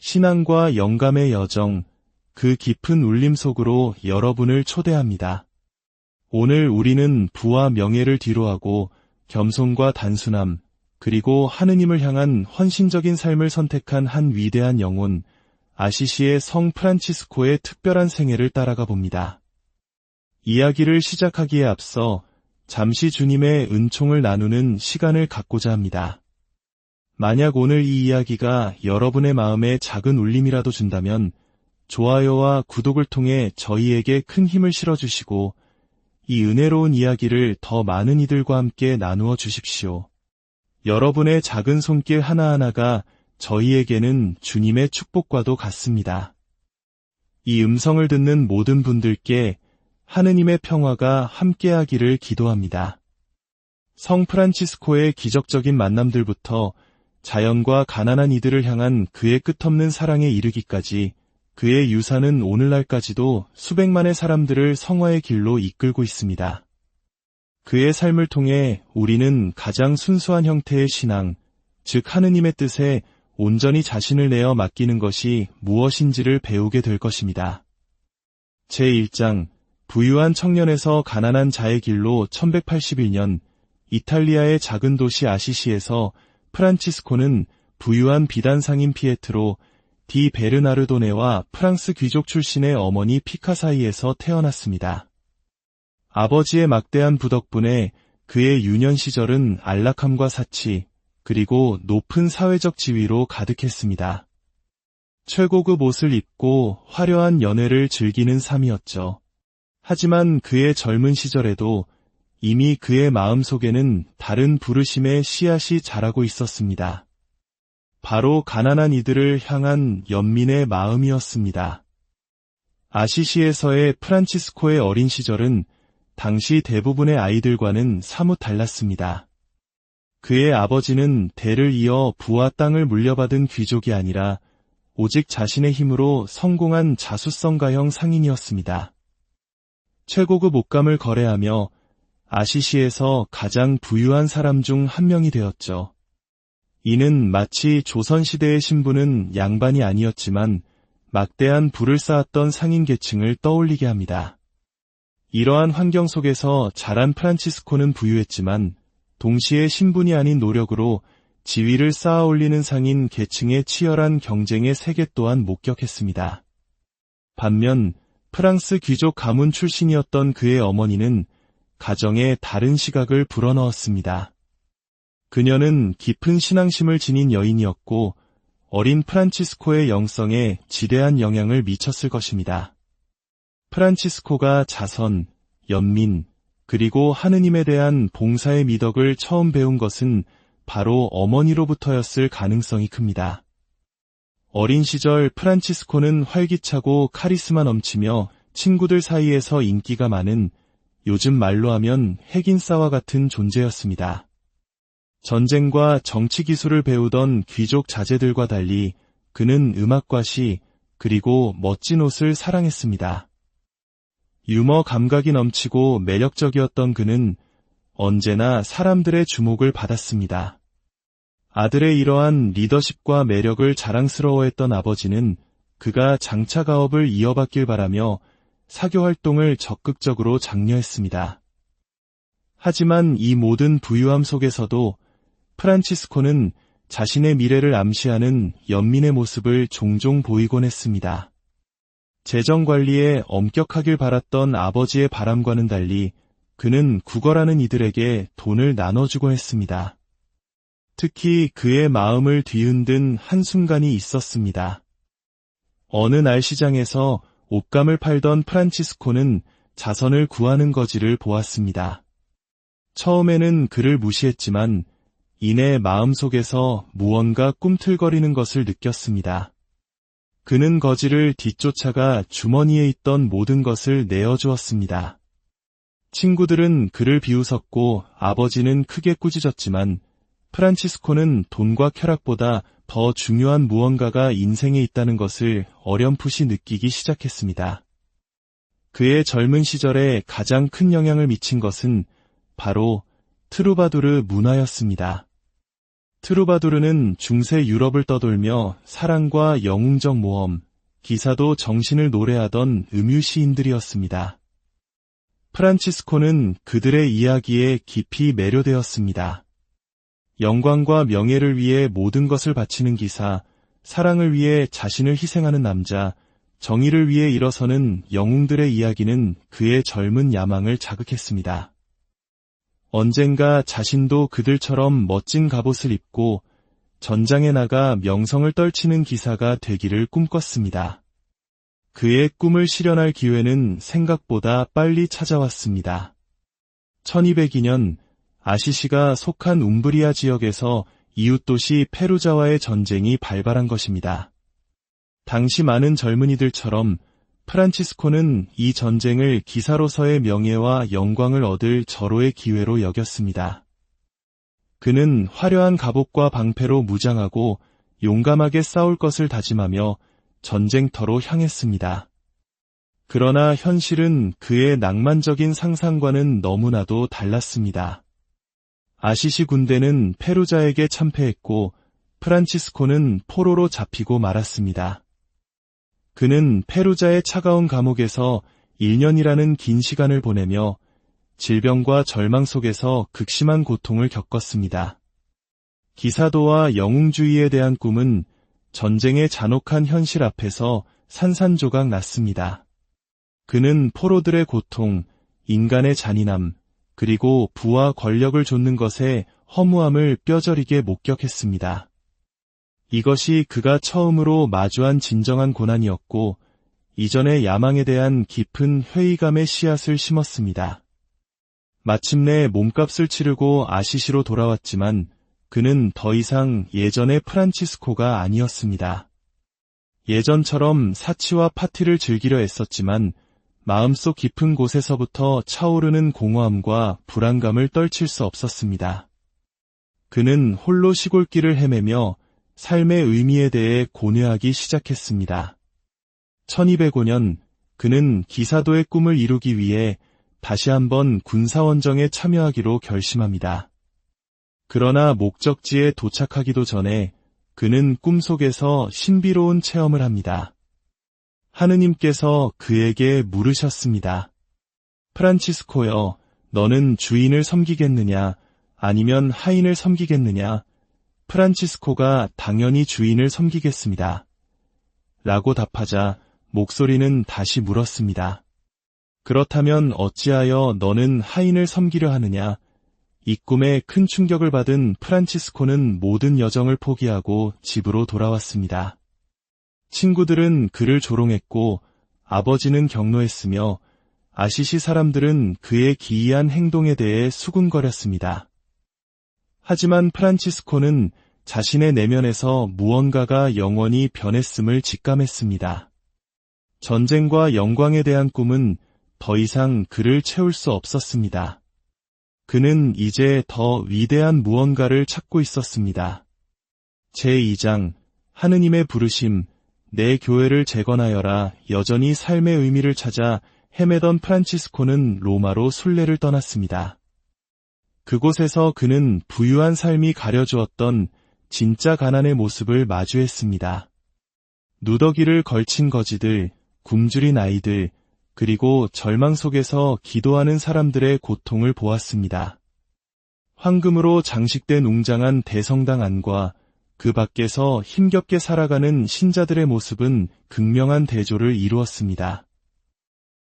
신앙과 영감의 여정, 그 깊은 울림 속으로 여러분을 초대합니다. 오늘 우리는 부와 명예를 뒤로하고 겸손과 단순함, 그리고 하느님을 향한 헌신적인 삶을 선택한 한 위대한 영혼, 아시시의 성 프란치스코의 특별한 생애를 따라가 봅니다. 이야기를 시작하기에 앞서 잠시 주님의 은총을 나누는 시간을 갖고자 합니다. 만약 오늘 이 이야기가 여러분의 마음에 작은 울림이라도 준다면 좋아요와 구독을 통해 저희에게 큰 힘을 실어주시고 이 은혜로운 이야기를 더 많은 이들과 함께 나누어 주십시오. 여러분의 작은 손길 하나하나가 저희에게는 주님의 축복과도 같습니다. 이 음성을 듣는 모든 분들께 하느님의 평화가 함께하기를 기도합니다. 성 프란치스코의 기적적인 만남들부터 자연과 가난한 이들을 향한 그의 끝없는 사랑에 이르기까지 그의 유산은 오늘날까지도 수백만의 사람들을 성화의 길로 이끌고 있습니다. 그의 삶을 통해 우리는 가장 순수한 형태의 신앙, 즉 하느님의 뜻에 온전히 자신을 내어 맡기는 것이 무엇인지를 배우게 될 것입니다. 제1장 부유한 청년에서 가난한 자의 길로 1181년 이탈리아의 작은 도시 아시시에서 프란치스코는 부유한 비단상인 피에트로 디 베르나르도네와 프랑스 귀족 출신의 어머니 피카 사이에서 태어났습니다. 아버지의 막대한 부 덕분에 그의 유년 시절은 안락함과 사치, 그리고 높은 사회적 지위로 가득했습니다. 최고급 옷을 입고 화려한 연애를 즐기는 삶이었죠. 하지만 그의 젊은 시절에도 이미 그의 마음속에는 다른 부르심의 씨앗이 자라고 있었습니다. 바로 가난한 이들을 향한 연민의 마음이었습니다. 아시시에서의 프란치스코의 어린 시절은 당시 대부분의 아이들과는 사뭇 달랐습니다. 그의 아버지는 대를 이어 부와 땅을 물려받은 귀족이 아니라 오직 자신의 힘으로 성공한 자수성가형 상인이었습니다. 최고급 옷감을 거래하며 아시시에서 가장 부유한 사람 중 한 명이 되었죠. 이는 마치 조선시대의 신부는 양반이 아니었지만 막대한 부를 쌓았던 상인 계층을 떠올리게 합니다. 이러한 환경 속에서 자란 프란치스코는 부유했지만 동시에 신분이 아닌 노력으로 지위를 쌓아 올리는 상인 계층의 치열한 경쟁의 세계 또한 목격했습니다. 반면 프랑스 귀족 가문 출신이었던 그의 어머니는 가정에 다른 시각을 불어넣었습니다. 그녀는 깊은 신앙심을 지닌 여인이었고 어린 프란치스코의 영성에 지대한 영향을 미쳤을 것입니다. 프란치스코가 자선, 연민, 그리고 하느님에 대한 봉사의 미덕을 처음 배운 것은 바로 어머니로부터였을 가능성이 큽니다. 어린 시절 프란치스코는 활기차고 카리스마 넘치며 친구들 사이에서 인기가 많은 요즘 말로 하면 핵인싸와 같은 존재였습니다. 전쟁과 정치 기술을 배우던 귀족 자제들과 달리 그는 음악과 시, 그리고 멋진 옷을 사랑했습니다. 유머 감각이 넘치고 매력적이었던 그는 언제나 사람들의 주목을 받았습니다. 아들의 이러한 리더십과 매력을 자랑스러워했던 아버지는 그가 장차 가업을 이어받길 바라며 사교 활동을 적극적으로 장려했습니다. 하지만 이 모든 부유함 속에서도 프란치스코는 자신의 미래를 암시하는 연민의 모습을 종종 보이곤 했습니다. 재정 관리에 엄격하길 바랐던 아버지의 바람과는 달리 그는 구걸하는 이들에게 돈을 나눠주곤 했습니다. 특히 그의 마음을 뒤흔든 한순간이 있었습니다. 어느 날 시장에서 옷감을 팔던 프란치스코는 자선을 구하는 거지를 보았습니다. 처음에는 그를 무시했지만 이내 마음속에서 무언가 꿈틀거리는 것을 느꼈습니다. 그는 거지를 뒤쫓아가 주머니에 있던 모든 것을 내어주었습니다. 친구들은 그를 비웃었고 아버지는 크게 꾸짖었지만 프란치스코는 돈과 쾌락보다 더 중요한 무언가가 인생에 있다는 것을 어렴풋이 느끼기 시작했습니다. 그의 젊은 시절에 가장 큰 영향을 미친 것은 바로 트루바두르 문화였습니다. 트루바두르는 중세 유럽을 떠돌며 사랑과 영웅적 모험, 기사도 정신을 노래하던 음유 시인들이었습니다. 프란치스코는 그들의 이야기에 깊이 매료되었습니다. 영광과 명예를 위해 모든 것을 바치는 기사, 사랑을 위해 자신을 희생하는 남자, 정의를 위해 일어서는 영웅들의 이야기는 그의 젊은 야망을 자극했습니다. 언젠가 자신도 그들처럼 멋진 갑옷을 입고 전장에 나가 명성을 떨치는 기사가 되기를 꿈꿨습니다. 그의 꿈을 실현할 기회는 생각보다 빨리 찾아왔습니다. 1202년 아시시가 속한 움브리아 지역에서 이웃도시 페루자와의 전쟁이 발발한 것입니다. 당시 많은 젊은이들처럼 프란치스코는 이 전쟁을 기사로서의 명예와 영광을 얻을 절호의 기회로 여겼습니다. 그는 화려한 갑옷과 방패로 무장하고 용감하게 싸울 것을 다짐하며 전쟁터로 향했습니다. 그러나 현실은 그의 낭만적인 상상과는 너무나도 달랐습니다. 아시시 군대는 페루자에게 참패했고 프란치스코는 포로로 잡히고 말았습니다. 그는 페루자의 차가운 감옥에서 1년이라는 긴 시간을 보내며 질병과 절망 속에서 극심한 고통을 겪었습니다. 기사도와 영웅주의에 대한 꿈은 전쟁의 잔혹한 현실 앞에서 산산조각 났습니다. 그는 포로들의 고통, 인간의 잔인함, 그리고 부와 권력을 좇는 것의 허무함을 뼈저리게 목격했습니다. 이것이 그가 처음으로 마주한 진정한 고난이었고, 이전의 야망에 대한 깊은 회의감의 씨앗을 심었습니다. 마침내 몸값을 치르고 아시시로 돌아왔지만 그는 더 이상 예전의 프란치스코가 아니었습니다. 예전처럼 사치와 파티를 즐기려 애썼지만 마음속 깊은 곳에서부터 차오르는 공허함과 불안감을 떨칠 수 없었습니다. 그는 홀로 시골길을 헤매며 삶의 의미에 대해 고뇌하기 시작했습니다. 1205년 그는 기사도의 꿈을 이루기 위해 다시 한번 군사원정에 참여하기로 결심합니다. 그러나 목적지에 도착하기도 전에 그는 꿈속에서 신비로운 체험을 합니다. 하느님께서 그에게 물으셨습니다. 프란치스코여, 너는 주인을 섬기겠느냐, 아니면 하인을 섬기겠느냐? 프란치스코가 당연히 주인을 섬기겠습니다. 라고 답하자 목소리는 다시 물었습니다. 그렇다면 어찌하여 너는 하인을 섬기려 하느냐? 이 꿈에 큰 충격을 받은 프란치스코는 모든 여정을 포기하고 집으로 돌아왔습니다. 친구들은 그를 조롱했고 아버지는 격노했으며 아시시 사람들은 그의 기이한 행동에 대해 수군거렸습니다. 하지만 프란치스코는 자신의 내면에서 무언가가 영원히 변했음을 직감했습니다. 전쟁과 영광에 대한 꿈은 더 이상 그를 채울 수 없었습니다. 그는 이제 더 위대한 무언가를 찾고 있었습니다. 제2장 하느님의 부르심, 내 교회를 재건하여라. 여전히 삶의 의미를 찾아 헤매던 프란치스코는 로마로 순례를 떠났습니다. 그곳에서 그는 부유한 삶이 가려주었던 진짜 가난의 모습을 마주했습니다. 누더기를 걸친 거지들, 굶주린 아이들, 그리고 절망 속에서 기도하는 사람들의 고통을 보았습니다. 황금으로 장식된 웅장한 대성당 안과 그 밖에서 힘겹게 살아가는 신자들의 모습은 극명한 대조를 이루었습니다.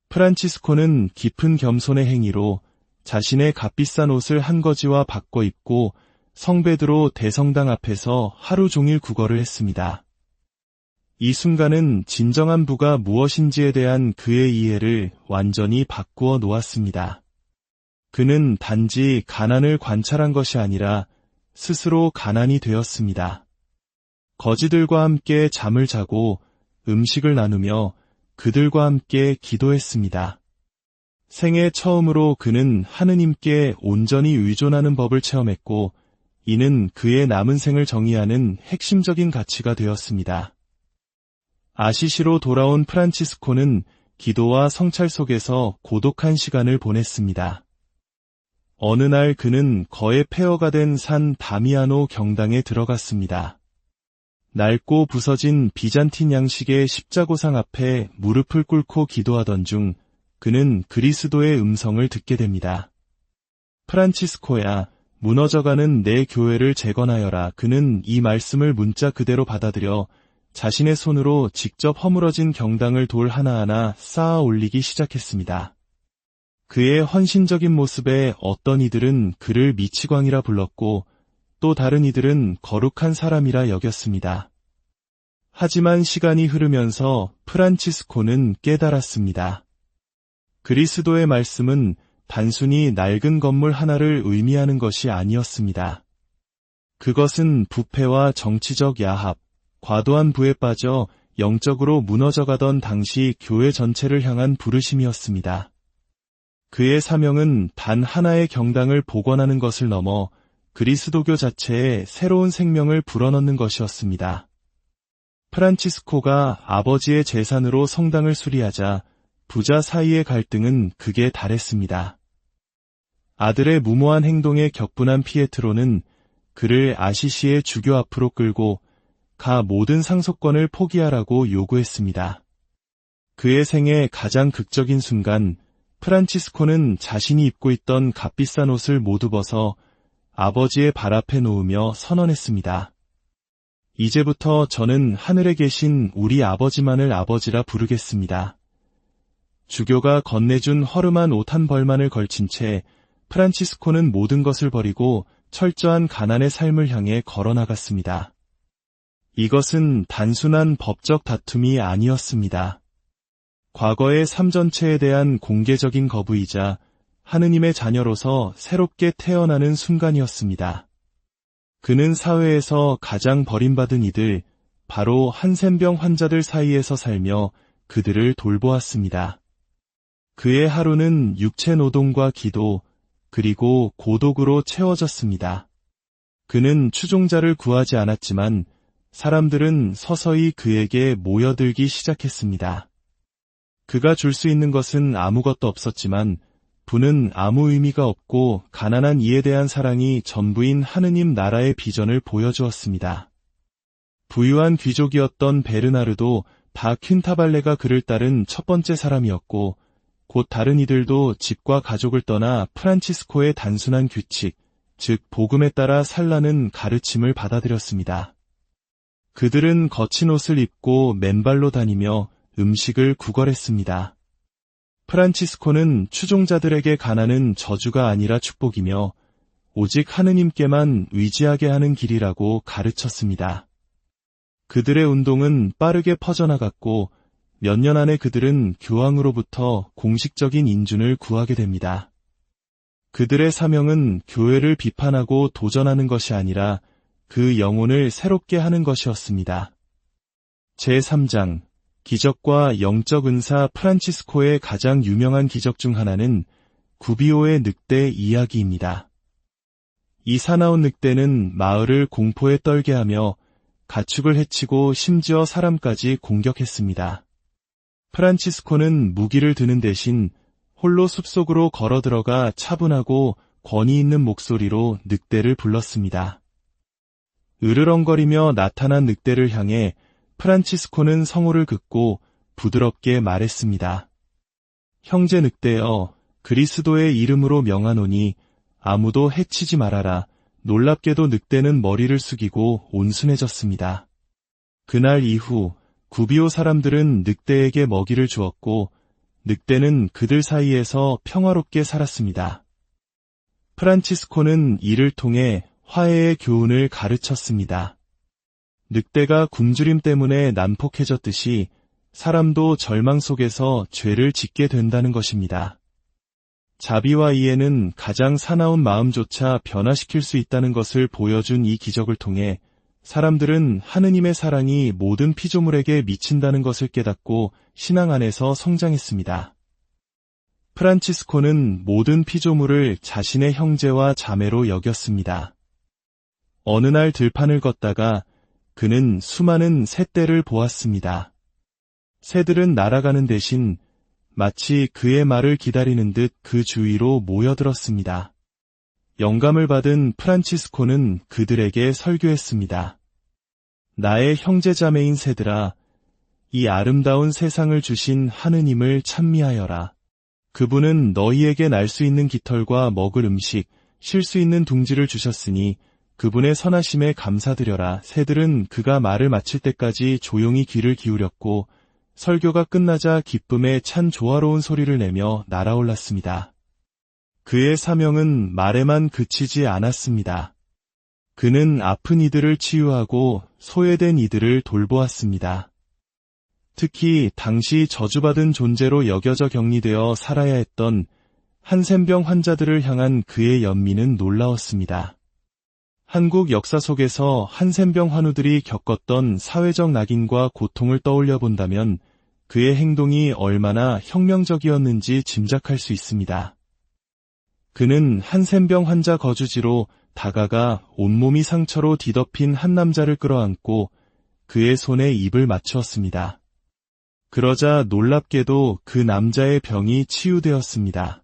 프란치스코는 깊은 겸손의 행위로 자신의 값비싼 옷을 한 거지와 바꿔 입고 성베드로 대성당 앞에서 하루 종일 구걸을 했습니다. 이 순간은 진정한 부가 무엇인지에 대한 그의 이해를 완전히 바꾸어 놓았습니다. 그는 단지 가난을 관찰한 것이 아니라 스스로 가난이 되었습니다. 거지들과 함께 잠을 자고 음식을 나누며 그들과 함께 기도했습니다. 생애 처음으로 그는 하느님께 온전히 의존하는 법을 체험했고 이는 그의 남은 생을 정의하는 핵심적인 가치가 되었습니다. 아시시로 돌아온 프란치스코는 기도와 성찰 속에서 고독한 시간을 보냈습니다. 어느 날 그는 거의 폐허가 된 산 다미아노 경당에 들어갔습니다. 낡고 부서진 비잔틴 양식의 십자고상 앞에 무릎을 꿇고 기도하던 중 그는 그리스도의 음성을 듣게 됩니다. 프란치스코야, 무너져가는 내 교회를 재건하여라. 그는 이 말씀을 문자 그대로 받아들여 자신의 손으로 직접 허물어진 경당을 돌 하나하나 쌓아 올리기 시작했습니다. 그의 헌신적인 모습에 어떤 이들은 그를 미치광이라 불렀고 또 다른 이들은 거룩한 사람이라 여겼습니다. 하지만 시간이 흐르면서 프란치스코는 깨달았습니다. 그리스도의 말씀은 단순히 낡은 건물 하나를 의미하는 것이 아니었습니다. 그것은 부패와 정치적 야합, 과도한 부에 빠져 영적으로 무너져가던 당시 교회 전체를 향한 부르심이었습니다. 그의 사명은 단 하나의 경당을 복원하는 것을 넘어 그리스도교 자체에 새로운 생명을 불어넣는 것이었습니다. 프란치스코가 아버지의 재산으로 성당을 수리하자 부자 사이의 갈등은 극에 달했습니다. 아들의 무모한 행동에 격분한 피에트로는 그를 아시시의 주교 앞으로 끌고 가 모든 상속권을 포기하라고 요구했습니다. 그의 생애 가장 극적인 순간, 프란치스코는 자신이 입고 있던 값비싼 옷을 모두 벗어 아버지의 발 앞에 놓으며 선언했습니다. 이제부터 저는 하늘에 계신 우리 아버지만을 아버지라 부르겠습니다. 주교가 건네준 허름한 옷 한 벌만을 걸친 채 프란치스코는 모든 것을 버리고 철저한 가난의 삶을 향해 걸어나갔습니다. 이것은 단순한 법적 다툼이 아니었습니다. 과거의 삶 전체에 대한 공개적인 거부이자 하느님의 자녀로서 새롭게 태어나는 순간이었습니다. 그는 사회에서 가장 버림받은 이들, 바로 한센병 환자들 사이에서 살며 그들을 돌보았습니다. 그의 하루는 육체 노동과 기도, 그리고 고독으로 채워졌습니다. 그는 추종자를 구하지 않았지만 사람들은 서서히 그에게 모여들기 시작했습니다. 그가 줄 수 있는 것은 아무것도 없었지만 부는 아무 의미가 없고 가난한 이에 대한 사랑이 전부인 하느님 나라의 비전을 보여주었습니다. 부유한 귀족이었던 베르나르도 다 퀸타발레가 그를 따른 첫 번째 사람이었고 곧 다른 이들도 집과 가족을 떠나 프란치스코의 단순한 규칙, 즉 복음에 따라 살라는 가르침을 받아들였습니다. 그들은 거친 옷을 입고 맨발로 다니며 음식을 구걸했습니다. 프란치스코는 추종자들에게 가난은 저주가 아니라 축복이며 오직 하느님께만 의지하게 하는 길이라고 가르쳤습니다. 그들의 운동은 빠르게 퍼져나갔고 몇 년 안에 그들은 교황으로부터 공식적인 인준을 구하게 됩니다. 그들의 사명은 교회를 비판하고 도전하는 것이 아니라 그 영혼을 새롭게 하는 것이었습니다. 제3장 기적과 영적 은사. 프란치스코의 가장 유명한 기적 중 하나는 구비오의 늑대 이야기입니다. 이 사나운 늑대는 마을을 공포에 떨게 하며 가축을 해치고 심지어 사람까지 공격했습니다. 프란치스코는 무기를 드는 대신 홀로 숲속으로 걸어 들어가 차분하고 권위 있는 목소리로 늑대를 불렀습니다. 으르렁거리며 나타난 늑대를 향해 프란치스코는 성호를 긋고 부드럽게 말했습니다. 형제 늑대여, 그리스도의 이름으로 명하노니 아무도 해치지 말아라. 놀랍게도 늑대는 머리를 숙이고 온순해졌습니다. 그날 이후 구비오 사람들은 늑대에게 먹이를 주었고 늑대는 그들 사이에서 평화롭게 살았습니다. 프란치스코는 이를 통해 화해의 교훈을 가르쳤습니다. 늑대가 굶주림 때문에 난폭해졌듯이 사람도 절망 속에서 죄를 짓게 된다는 것입니다. 자비와 이해는 가장 사나운 마음조차 변화시킬 수 있다는 것을 보여준 이 기적을 통해 사람들은 하느님의 사랑이 모든 피조물에게 미친다는 것을 깨닫고 신앙 안에서 성장했습니다. 프란치스코는 모든 피조물을 자신의 형제와 자매로 여겼습니다. 어느 날 들판을 걷다가 그는 수많은 새떼를 보았습니다. 새들은 날아가는 대신 마치 그의 말을 기다리는 듯 그 주위로 모여들었습니다. 영감을 받은 프란치스코는 그들에게 설교했습니다. 나의 형제자매인 새들아, 이 아름다운 세상을 주신 하느님을 찬미하여라. 그분은 너희에게 날 수 있는 깃털과 먹을 음식, 쉴 수 있는 둥지를 주셨으니 그분의 선하심에 감사드려라. 새들은 그가 말을 마칠 때까지 조용히 귀를 기울였고 설교가 끝나자 기쁨에 찬 조화로운 소리를 내며 날아올랐습니다. 그의 사명은 말에만 그치지 않았습니다. 그는 아픈 이들을 치유하고 소외된 이들을 돌보았습니다. 특히 당시 저주받은 존재로 여겨져 격리되어 살아야 했던 한센병 환자들을 향한 그의 연민은 놀라웠습니다. 한국 역사 속에서 한센병 환우들이 겪었던 사회적 낙인과 고통을 떠올려 본다면 그의 행동이 얼마나 혁명적이었는지 짐작할 수 있습니다. 그는 한센병 환자 거주지로 다가가 온몸이 상처로 뒤덮인 한 남자를 끌어안고 그의 손에 입을 맞추었습니다. 그러자 놀랍게도 그 남자의 병이 치유되었습니다.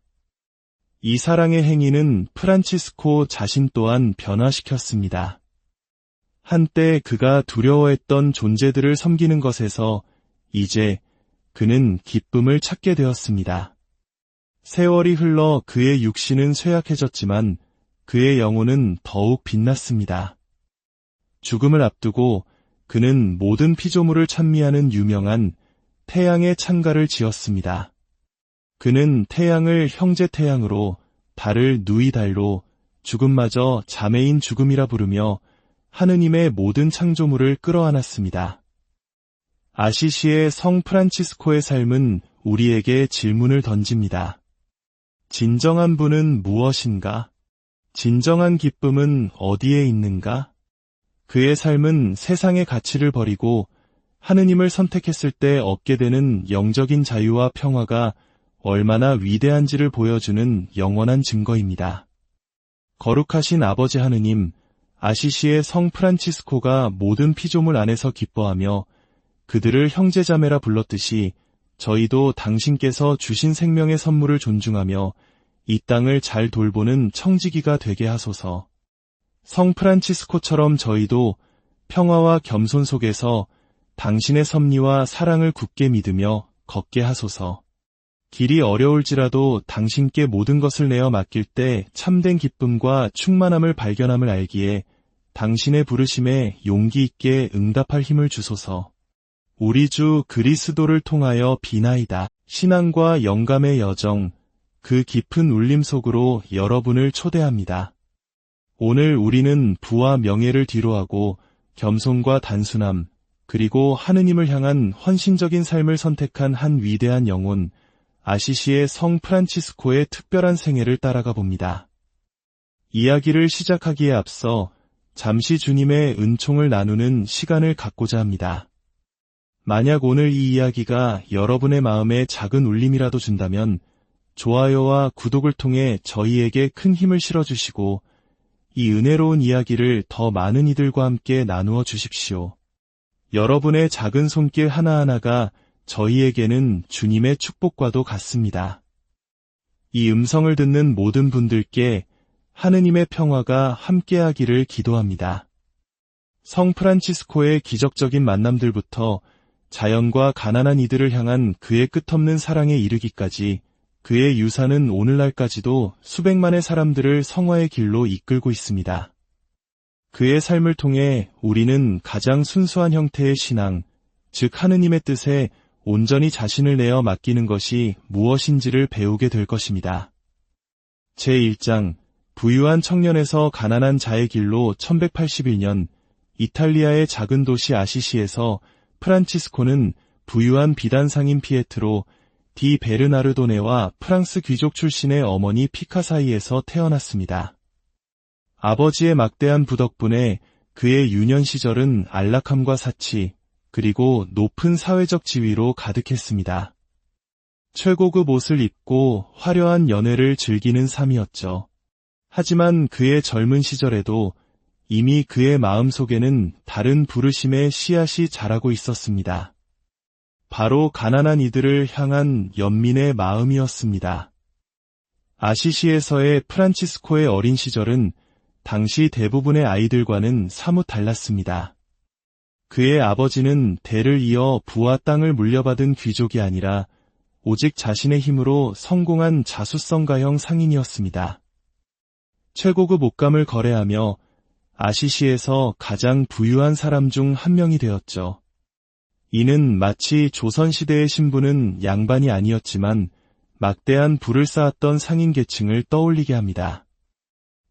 이 사랑의 행위는 프란치스코 자신 또한 변화시켰습니다. 한때 그가 두려워했던 존재들을 섬기는 것에서 이제 그는 기쁨을 찾게 되었습니다. 세월이 흘러 그의 육신은 쇠약해졌지만 그의 영혼은 더욱 빛났습니다. 죽음을 앞두고 그는 모든 피조물을 찬미하는 유명한 태양의 창가를 지었습니다. 그는 태양을 형제 태양으로, 달을 누이 달로, 죽음마저 자매인 죽음이라 부르며 하느님의 모든 창조물을 끌어안았습니다. 아시시의 성 프란치스코의 삶은 우리에게 질문을 던집니다. 진정한 부는 무엇인가? 진정한 기쁨은 어디에 있는가? 그의 삶은 세상의 가치를 버리고 하느님을 선택했을 때 얻게 되는 영적인 자유와 평화가 얼마나 위대한지를 보여주는 영원한 증거입니다. 거룩하신 아버지 하느님, 아시시의 성 프란치스코가 모든 피조물 안에서 기뻐하며 그들을 형제자매라 불렀듯이 저희도 당신께서 주신 생명의 선물을 존중하며 이 땅을 잘 돌보는 청지기가 되게 하소서. 성 프란치스코처럼 저희도 평화와 겸손 속에서 당신의 섭리와 사랑을 굳게 믿으며 걷게 하소서. 길이 어려울지라도 당신께 모든 것을 내어 맡길 때 참된 기쁨과 충만함을 발견함을 알기에 당신의 부르심에 용기 있게 응답할 힘을 주소서. 우리 주 그리스도를 통하여 비나이다. 신앙과 영감의 여정, 그 깊은 울림 속으로 여러분을 초대합니다. 오늘 우리는 부와 명예를 뒤로하고 겸손과 단순함, 그리고 하느님을 향한 헌신적인 삶을 선택한 한 위대한 영혼, 아시시의 성 프란치스코의 특별한 생애를 따라가 봅니다. 이야기를 시작하기에 앞서 잠시 주님의 은총을 나누는 시간을 갖고자 합니다. 만약 오늘 이 이야기가 여러분의 마음에 작은 울림이라도 준다면 좋아요와 구독을 통해 저희에게 큰 힘을 실어주시고 이 은혜로운 이야기를 더 많은 이들과 함께 나누어 주십시오. 여러분의 작은 손길 하나하나가 저희에게는 주님의 축복과도 같습니다. 이 음성을 듣는 모든 분들께 하느님의 평화가 함께하기를 기도합니다. 성 프란치스코의 기적적인 만남들부터 자연과 가난한 이들을 향한 그의 끝없는 사랑에 이르기까지 그의 유산은 오늘날까지도 수백만의 사람들을 성화의 길로 이끌고 있습니다. 그의 삶을 통해 우리는 가장 순수한 형태의 신앙, 즉 하느님의 뜻에 온전히 자신을 내어 맡기는 것이 무엇인지를 배우게 될 것입니다. 제1장 부유한 청년에서 가난한 자의 길로 1181년 이탈리아의 작은 도시 아시시에서 프란치스코는 부유한 비단상인 피에트로 디 베르나르도네와 프랑스 귀족 출신의 어머니 피카 사이에서 태어났습니다. 아버지의 막대한 부 덕분에 그의 유년 시절은 안락함과 사치, 그리고 높은 사회적 지위로 가득했습니다. 최고급 옷을 입고 화려한 연애를 즐기는 삶이었죠. 하지만 그의 젊은 시절에도 이미 그의 마음속에는 다른 부르심의 씨앗이 자라고 있었습니다. 바로 가난한 이들을 향한 연민의 마음이었습니다. 아시시에서의 프란치스코의 어린 시절은 당시 대부분의 아이들과는 사뭇 달랐습니다. 그의 아버지는 대를 이어 부와 땅을 물려받은 귀족이 아니라 오직 자신의 힘으로 성공한 자수성가형 상인이었습니다. 최고급 옷감을 거래하며 아시시에서 가장 부유한 사람 중 한 명이 되었죠. 이는 마치 조선시대의 신분은 양반이 아니었지만 막대한 부를 쌓았던 상인 계층을 떠올리게 합니다.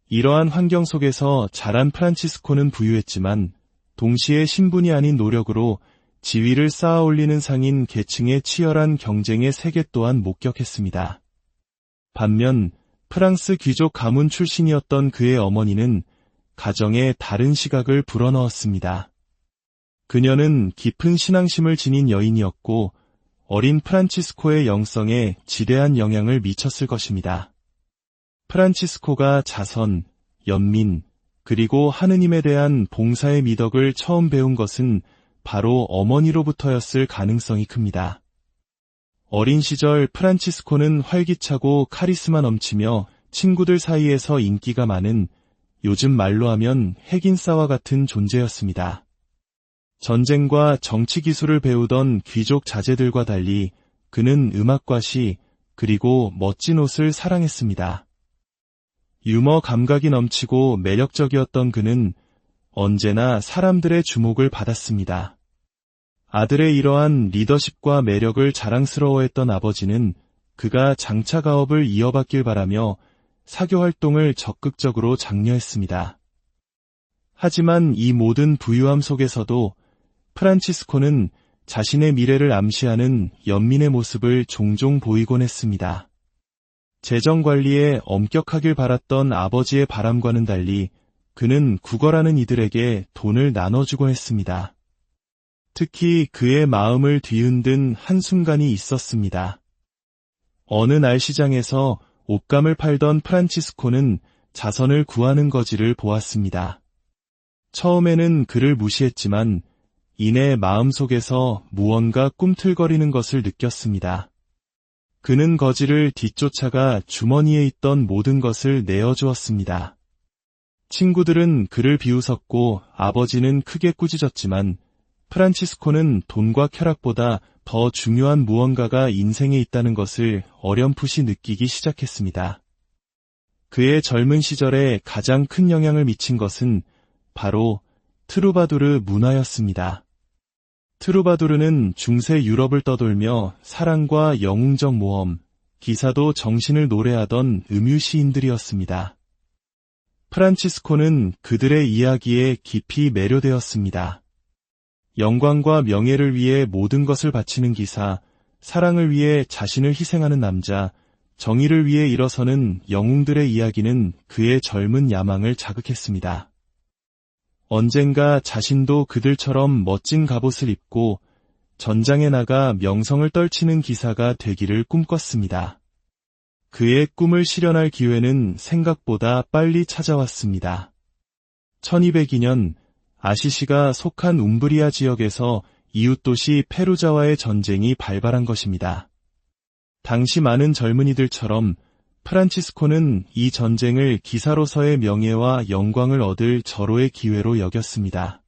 이러한 환경 속에서 자란 프란치스코는 부유했지만 동시에 신분이 아닌 노력으로 지위를 쌓아 올리는 상인 계층의 치열한 경쟁의 세계 또한 목격했습니다. 반면 프랑스 귀족 가문 출신이었던 그의 어머니는 가정에 다른 시각을 불어넣었습니다. 그녀는 깊은 신앙심을 지닌 여인이었고 어린 프란치스코의 영성에 지대한 영향을 미쳤을 것입니다. 프란치스코가 자선, 연민, 그리고 하느님에 대한 봉사의 미덕을 처음 배운 것은 바로 어머니로부터였을 가능성이 큽니다. 어린 시절 프란치스코는 활기차고 카리스마 넘치며 친구들 사이에서 인기가 많은 요즘 말로 하면 핵인싸와 같은 존재였습니다. 전쟁과 정치 기술을 배우던 귀족 자제들과 달리 그는 음악과 시, 그리고 멋진 옷을 사랑했습니다. 유머 감각이 넘치고 매력적이었던 그는 언제나 사람들의 주목을 받았습니다. 아들의 이러한 리더십과 매력을 자랑스러워했던 아버지는 그가 장차 가업을 이어받길 바라며 사교 활동을 적극적으로 장려했습니다. 하지만 이 모든 부유함 속에서도 프란치스코는 자신의 미래를 암시하는 연민의 모습을 종종 보이곤 했습니다. 재정 관리에 엄격하길 바랐던 아버지의 바람과는 달리 그는 구걸하는 이들에게 돈을 나눠주곤 했습니다. 특히 그의 마음을 뒤흔든 한순간이 있었습니다. 어느 날 시장에서 옷감을 팔던 프란치스코는 자선을 구하는 거지를 보았습니다. 처음에는 그를 무시했지만 이내 마음속에서 무언가 꿈틀거리는 것을 느꼈습니다. 그는 거지를 뒤쫓아가 주머니에 있던 모든 것을 내어주었습니다. 친구들은 그를 비웃었고 아버지는 크게 꾸짖었지만 프란치스코는 돈과 쾌락보다 더 중요한 무언가가 인생에 있다는 것을 어렴풋이 느끼기 시작했습니다. 그의 젊은 시절에 가장 큰 영향을 미친 것은 바로 트루바두르 문화였습니다. 트루바두르는 중세 유럽을 떠돌며 사랑과 영웅적 모험, 기사도 정신을 노래하던 음유 시인들이었습니다. 프란치스코는 그들의 이야기에 깊이 매료되었습니다. 영광과 명예를 위해 모든 것을 바치는 기사, 사랑을 위해 자신을 희생하는 남자, 정의를 위해 일어서는 영웅들의 이야기는 그의 젊은 야망을 자극했습니다. 언젠가 자신도 그들처럼 멋진 갑옷을 입고 전장에 나가 명성을 떨치는 기사가 되기를 꿈꿨습니다. 그의 꿈을 실현할 기회는 생각보다 빨리 찾아왔습니다. 1202년 아시시가 속한 움브리아 지역에서 이웃도시 페루자와의 전쟁이 발발한 것입니다. 당시 많은 젊은이들처럼 프란치스코는 이 전쟁을 기사로서의 명예와 영광을 얻을 절호의 기회로 여겼습니다.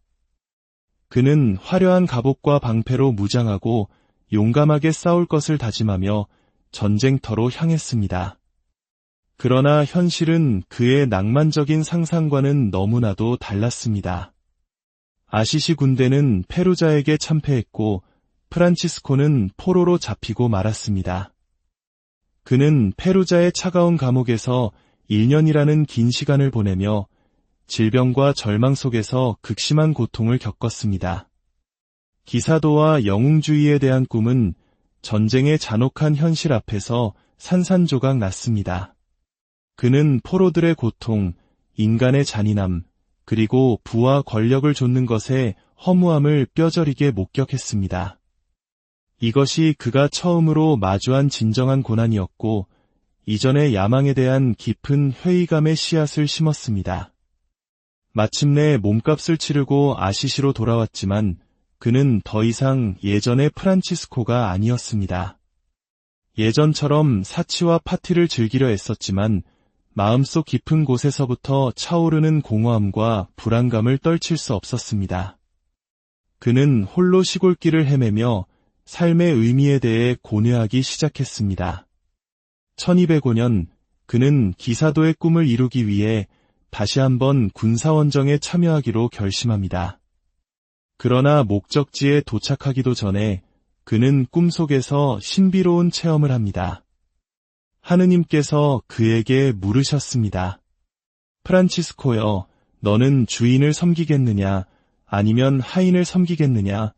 그는 화려한 갑옷과 방패로 무장하고 용감하게 싸울 것을 다짐하며 전쟁터로 향했습니다. 그러나 현실은 그의 낭만적인 상상과는 너무나도 달랐습니다. 아시시 군대는 페루자에게 참패했고 프란치스코는 포로로 잡히고 말았습니다. 그는 페루자의 차가운 감옥에서 1년이라는 긴 시간을 보내며 질병과 절망 속에서 극심한 고통을 겪었습니다. 기사도와 영웅주의에 대한 꿈은 전쟁의 잔혹한 현실 앞에서 산산조각 났습니다. 그는 포로들의 고통, 인간의 잔인함, 그리고 부와 권력을 좇는 것에 허무함을 뼈저리게 목격했습니다. 이것이 그가 처음으로 마주한 진정한 고난이었고 이전의 야망에 대한 깊은 회의감의 씨앗을 심었습니다. 마침내 몸값을 치르고 아시시로 돌아왔지만 그는 더 이상 예전의 프란치스코가 아니었습니다. 예전처럼 사치와 파티를 즐기려 애썼지만 마음속 깊은 곳에서부터 차오르는 공허함과 불안감을 떨칠 수 없었습니다. 그는 홀로 시골길을 헤매며 삶의 의미에 대해 고뇌하기 시작했습니다. 1205년 그는 기사도의 꿈을 이루기 위해 다시 한번 군사원정에 참여하기로 결심합니다. 그러나 목적지에 도착하기도 전에 그는 꿈속에서 신비로운 체험을 합니다. 하느님께서 그에게 물으셨습니다. 프란치스코여, 너는 주인을 섬기겠느냐, 아니면 하인을 섬기겠느냐?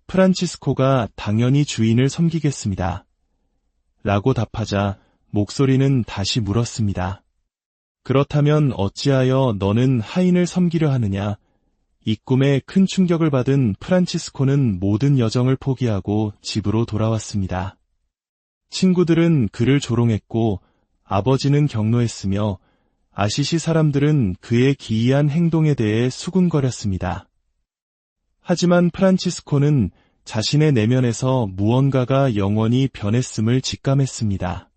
프란치스코가 당연히 주인을 섬기겠습니다. 라고 답하자 목소리는 다시 물었습니다. 그렇다면 어찌하여 너는 하인을 섬기려 하느냐? 이 꿈에 큰 충격을 받은 프란치스코는 모든 여정을 포기하고 집으로 돌아왔습니다. 친구들은 그를 조롱했고 아버지는 경로했으며 아시시 사람들은 그의 기이한 행동에 대해 수군거렸습니다. 하지만 프란치스코는 자신의 내면에서 무언가가 영원히 변했음을 직감했습니다.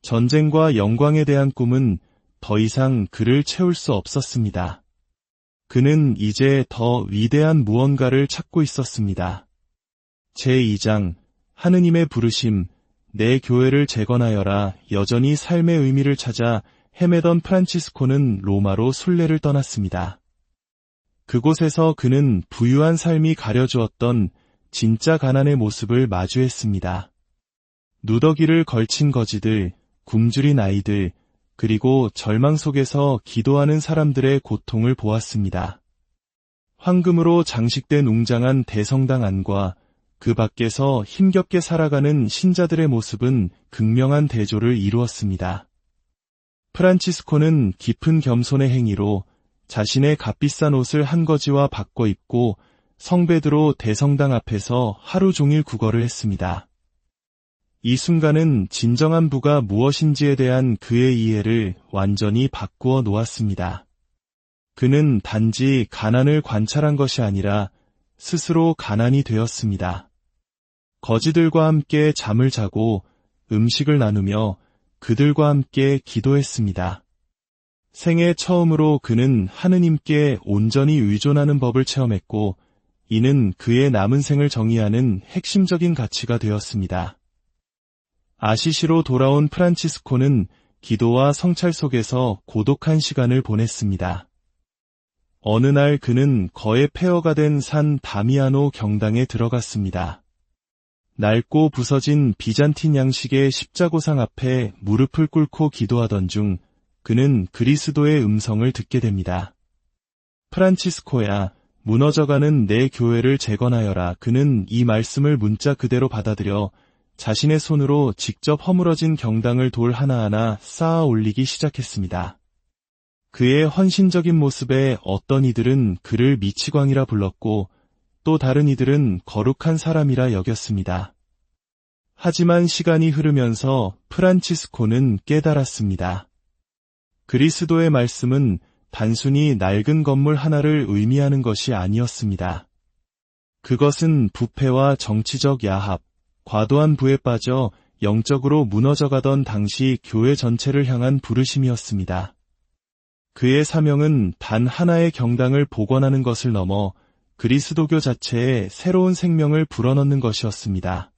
전쟁과 영광에 대한 꿈은 더 이상 그를 채울 수 없었습니다. 그는 이제 더 위대한 무언가를 찾고 있었습니다. 제2장 하느님의 부르심, 내 교회를 재건하여라. 여전히 삶의 의미를 찾아 헤매던 프란치스코는 로마로 순례를 떠났습니다. 그곳에서 그는 부유한 삶이 가려주었던 진짜 가난의 모습을 마주했습니다. 누더기를 걸친 거지들, 굶주린 아이들, 그리고 절망 속에서 기도하는 사람들의 고통을 보았습니다. 황금으로 장식된 웅장한 대성당 안과 그 밖에서 힘겹게 살아가는 신자들의 모습은 극명한 대조를 이루었습니다. 프란치스코는 깊은 겸손의 행위로 자신의 값비싼 옷을 한 거지와 바꿔 입고 성베드로 대성당 앞에서 하루 종일 구걸을 했습니다. 이 순간은 진정한 부가 무엇인지에 대한 그의 이해를 완전히 바꾸어 놓았습니다. 그는 단지 가난을 관찰한 것이 아니라 스스로 가난이 되었습니다. 거지들과 함께 잠을 자고 음식을 나누며 그들과 함께 기도했습니다. 생애 처음으로 그는 하느님께 온전히 의존하는 법을 체험했고 이는 그의 남은 생을 정의하는 핵심적인 가치가 되었습니다. 아시시로 돌아온 프란치스코는 기도와 성찰 속에서 고독한 시간을 보냈습니다. 어느 날 그는 거의 폐허가 된 산 다미아노 경당에 들어갔습니다. 낡고 부서진 비잔틴 양식의 십자고상 앞에 무릎을 꿇고 기도하던 중 그는 그리스도의 음성을 듣게 됩니다. 프란치스코야, 무너져가는 내 교회를 재건하여라. 그는 이 말씀을 문자 그대로 받아들여 자신의 손으로 직접 허물어진 경당을 돌 하나하나 쌓아 올리기 시작했습니다. 그의 헌신적인 모습에 어떤 이들은 그를 미치광이라 불렀고 또 다른 이들은 거룩한 사람이라 여겼습니다. 하지만 시간이 흐르면서 프란치스코는 깨달았습니다. 그리스도의 말씀은 단순히 낡은 건물 하나를 의미하는 것이 아니었습니다. 그것은 부패와 정치적 야합, 과도한 부에 빠져 영적으로 무너져가던 당시 교회 전체를 향한 부르심이었습니다. 그의 사명은 단 하나의 경당을 복원하는 것을 넘어 그리스도교 자체에 새로운 생명을 불어넣는 것이었습니다.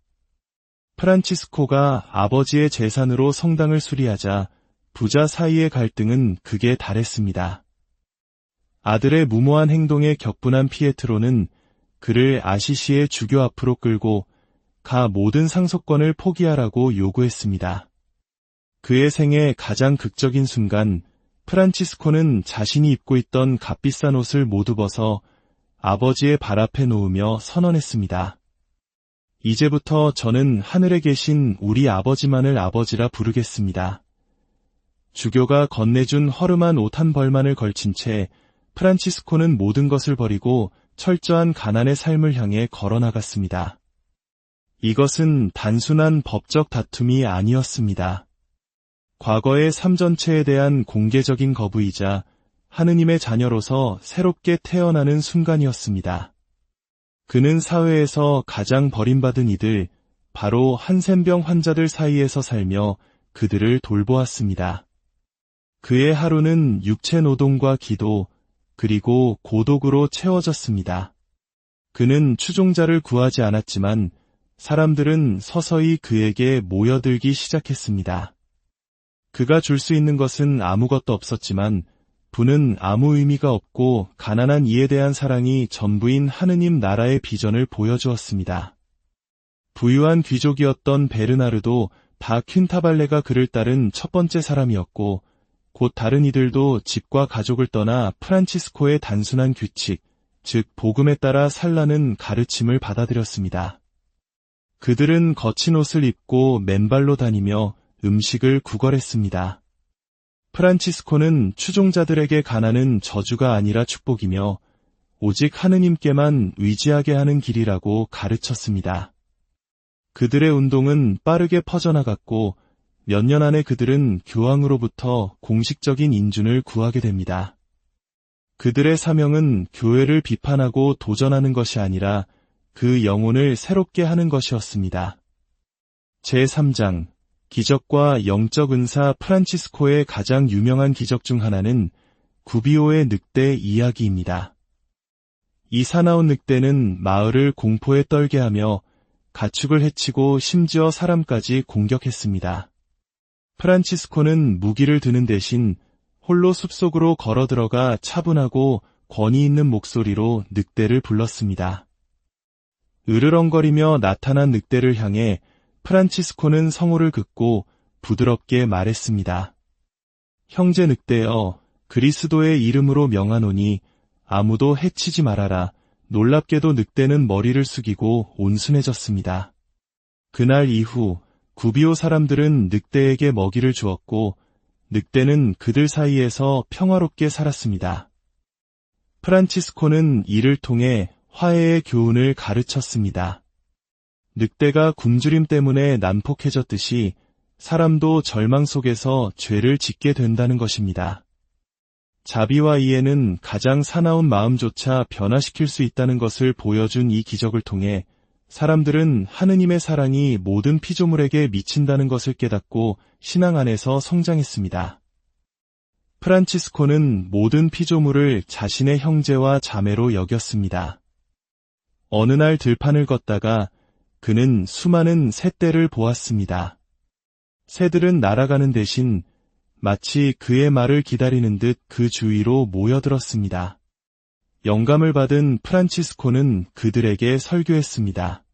프란치스코가 아버지의 재산으로 성당을 수리하자 부자 사이의 갈등은 극에 달했습니다. 아들의 무모한 행동에 격분한 피에트로는 그를 아시시의 주교 앞으로 끌고 가 모든 상속권을 포기하라고 요구했습니다. 그의 생애 가장 극적인 순간 프란치스코는 자신이 입고 있던 값비싼 옷을 모두 벗어 아버지의 발 앞에 놓으며 선언했습니다. 이제부터 저는 하늘에 계신 우리 아버지만을 아버지라 부르겠습니다. 주교가 건네준 허름한 옷 한 벌만을 걸친 채 프란치스코는 모든 것을 버리고 철저한 가난의 삶을 향해 걸어나갔습니다. 이것은 단순한 법적 다툼이 아니었습니다. 과거의 삶 전체에 대한 공개적인 거부이자 하느님의 자녀로서 새롭게 태어나는 순간이었습니다. 그는 사회에서 가장 버림받은 이들, 바로 한센병 환자들 사이에서 살며 그들을 돌보았습니다. 그의 하루는 육체 노동과 기도, 그리고 고독으로 채워졌습니다. 그는 추종자를 구하지 않았지만 사람들은 서서히 그에게 모여들기 시작했습니다. 그가 줄 수 있는 것은 아무것도 없었지만 부는 아무 의미가 없고 가난한 이에 대한 사랑이 전부인 하느님 나라의 비전을 보여주었습니다. 부유한 귀족이었던 베르나르도 다 퀸타발레가 그를 따른 첫 번째 사람이었고 곧 다른 이들도 집과 가족을 떠나 프란치스코의 단순한 규칙, 즉 복음에 따라 살라는 가르침을 받아들였습니다. 그들은 거친 옷을 입고 맨발로 다니며 음식을 구걸했습니다. 프란치스코는 추종자들에게 가난은 저주가 아니라 축복이며 오직 하느님께만 의지하게 하는 길이라고 가르쳤습니다. 그들의 운동은 빠르게 퍼져나갔고 몇 년 안에 그들은 교황으로부터 공식적인 인준을 구하게 됩니다. 그들의 사명은 교회를 비판하고 도전하는 것이 아니라 그 영혼을 새롭게 하는 것이었습니다. 제3장 기적과 영적 은사. 프란치스코의 가장 유명한 기적 중 하나는 구비오의 늑대 이야기입니다. 이 사나운 늑대는 마을을 공포에 떨게 하며 가축을 해치고 심지어 사람까지 공격했습니다. 프란치스코는 무기를 드는 대신 홀로 숲속으로 걸어 들어가 차분하고 권위 있는 목소리로 늑대를 불렀습니다. 으르렁거리며 나타난 늑대를 향해 프란치스코는 성호를 긋고 부드럽게 말했습니다. 형제 늑대여, 그리스도의 이름으로 명하노니 아무도 해치지 말아라. 놀랍게도 늑대는 머리를 숙이고 온순해졌습니다. 그날 이후 구비오 사람들은 늑대에게 먹이를 주었고 늑대는 그들 사이에서 평화롭게 살았습니다. 프란치스코는 이를 통해 화해의 교훈을 가르쳤습니다. 늑대가 굶주림 때문에 난폭해졌듯이 사람도 절망 속에서 죄를 짓게 된다는 것입니다. 자비와 이해는 가장 사나운 마음조차 변화시킬 수 있다는 것을 보여준 이 기적을 통해 사람들은 하느님의 사랑이 모든 피조물에게 미친다는 것을 깨닫고 신앙 안에서 성장했습니다. 프란치스코는 모든 피조물을 자신의 형제와 자매로 여겼습니다. 어느 날 들판을 걷다가 그는 수많은 새떼를 보았습니다. 새들은 날아가는 대신 마치 그의 말을 기다리는 듯 그 주위로 모여들었습니다. 영감을 받은 프란치스코는 그들에게 설교했습니다.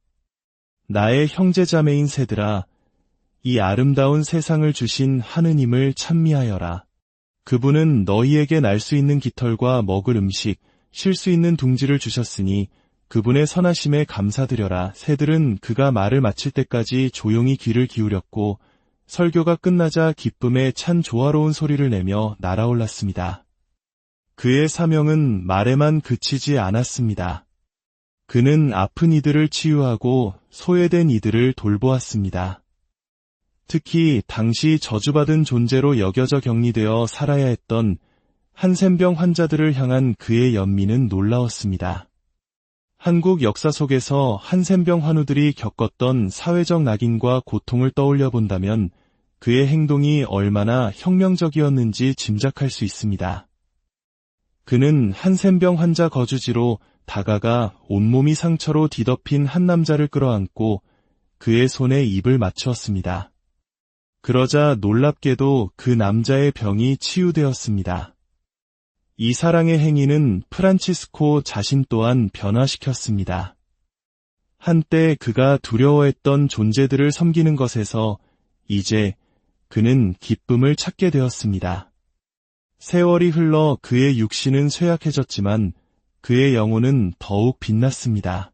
나의 형제자매인 새들아, 이 아름다운 세상을 주신 하느님을 찬미하여라. 그분은 너희에게 날 수 있는 깃털과 먹을 음식, 쉴 수 있는 둥지를 주셨으니 그분의 선하심에 감사드려라. 새들은 그가 말을 마칠 때까지 조용히 귀를 기울였고 설교가 끝나자 기쁨에 찬 조화로운 소리를 내며 날아올랐습니다. 그의 사명은 말에만 그치지 않았습니다. 그는 아픈 이들을 치유하고 소외된 이들을 돌보았습니다. 특히 당시 저주받은 존재로 여겨져 격리되어 살아야 했던 한센병 환자들을 향한 그의 연민은 놀라웠습니다. 한국 역사 속에서 한센병 환우들이 겪었던 사회적 낙인과 고통을 떠올려 본다면 그의 행동이 얼마나 혁명적이었는지 짐작할 수 있습니다. 그는 한센병 환자 거주지로 다가가 온몸이 상처로 뒤덮인 한 남자를 끌어안고 그의 손에 입을 맞추었습니다. 그러자 놀랍게도 그 남자의 병이 치유되었습니다. 이 사랑의 행위는 프란치스코 자신 또한 변화시켰습니다. 한때 그가 두려워했던 존재들을 섬기는 것에서 이제 그는 기쁨을 찾게 되었습니다. 세월이 흘러 그의 육신은 쇠약해졌지만 그의 영혼은 더욱 빛났습니다.